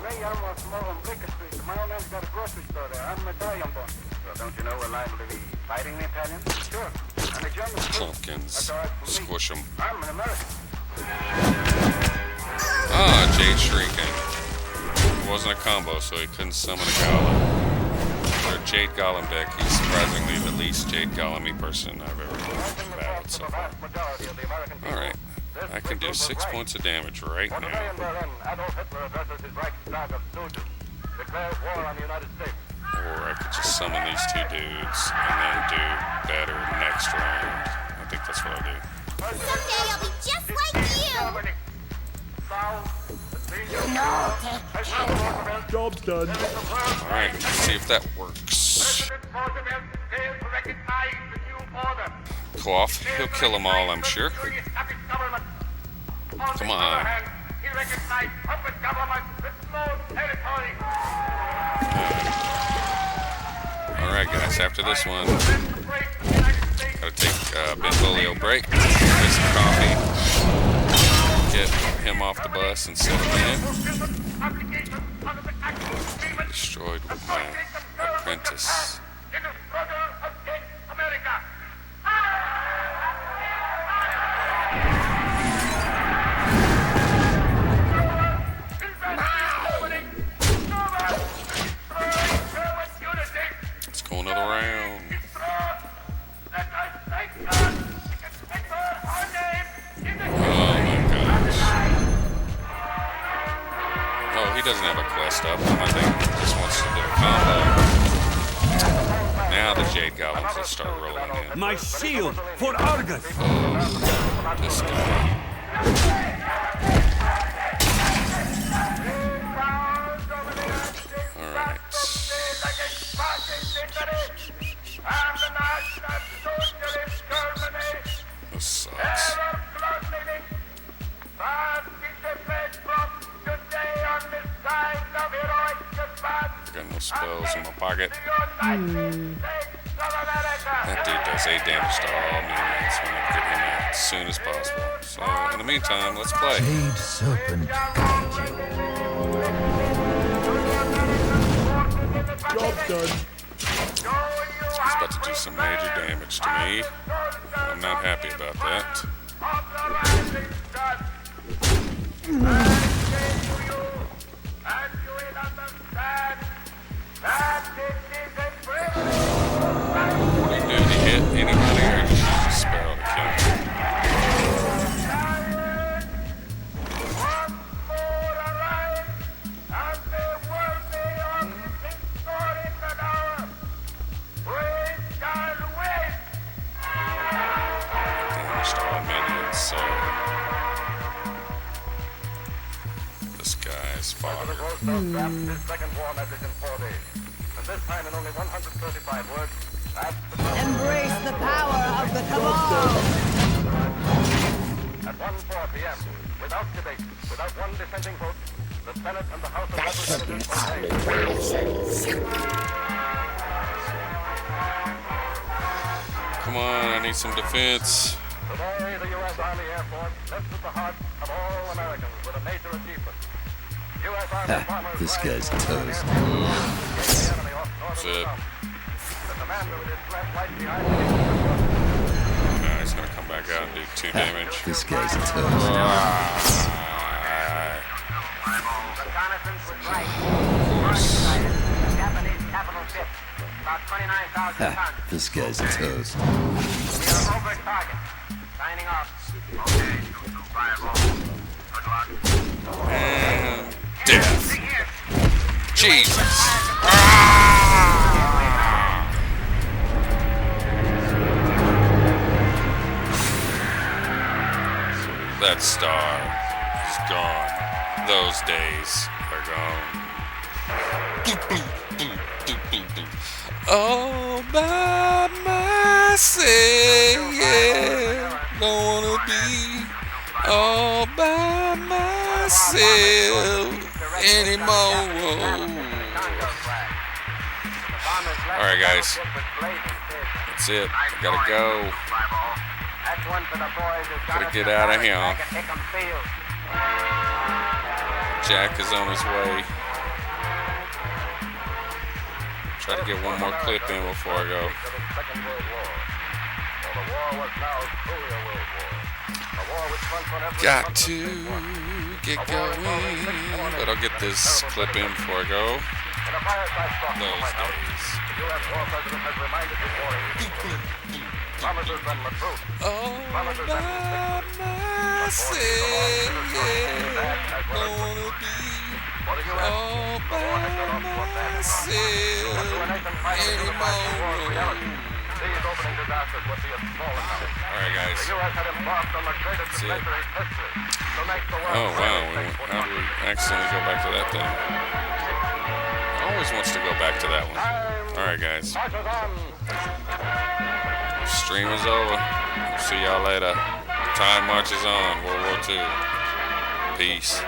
Ray Elmo's from over on Baker Street. My old man's got a grocery store there. I'm Medallion Bun. So don't you know we're liable to be fighting the Italians? Sure. And the Germans too. Pumpkins. Squish them. I'm an American. Ah, Jade Shrieking. It wasn't a combo, so he couldn't summon a Golem. For a Jade Golem deck, he's surprisingly the least Jade Golem-y person I've ever battled so far. Alright. I can do 6 points of damage right On the day now. in Berlin, Adolf Hitler addresses his Reichstag of stooges, declares war on the United States. Or I could just summon these 2 dudes and then do better next round. I think that's what I'll do. Someday I'll be just like you. No, take Job's done. Alright, let's see if that works. Cough. He'll kill them all, I'm sure. Come on. Alright guys, after this one, gotta take a Benvolio break, get some coffee, get him off the bus and settle in. Destroyed with my apprentice. Let's go another round. Oh my gosh. Oh, he doesn't have a quest up. I think he just wants to do a combo. Now the Jade Golems will start rolling in. My shield for Argus! Oh, this guy. Alright. This sucks. Got no spells in my pocket. That dude does 8 damage to all minions. So I'm gonna get him out as soon as possible. So in the meantime, let's play. Jade Serpent guide you. He's about to do some major damage to me. I'm not happy about that. What do you do? Do you hit anybody or you just use a spell to kill him? Damaged all minions, so this guy's father. His second war message in 4 days. And this time in only 135 words. Embrace the power of the cabal. At 1:04 p.m., without debate, without one dissenting vote, the Senate and the House of Representatives Come on, I need some defense. Today, the U.S. Army Air Force lifts at the heart of all Americans with a major achievement. U.S. Army bombers This guy's toast. That's it. The commander with his flash light behind him. No, he's gonna come back out and do 2 damage. This guy's toast. Reconnaissance was right. Japanese capital ship. About 29,000 tons. This guy's toast. We are over target. Signing off. Okay, 250. Good luck. And death. Jesus. That star is gone. Those days are gone. All by myself, yeah. Don't wanna be all by myself anymore. Alright, guys. That's it. I gotta go. Gotta get out of here. Jack is on his way. Try to get one more clip in before I go. Got to get going, but I'll get this clip in before I go. Those days. All by myself, yeah. Don't wanna be all by myself anymore. Alright, guys. That's it. Oh, wow. How do we accidentally go back to that thing? Always wants to go back to that one. Alright, guys. Stream is over. See y'all later. Time marches on. World War II. Peace.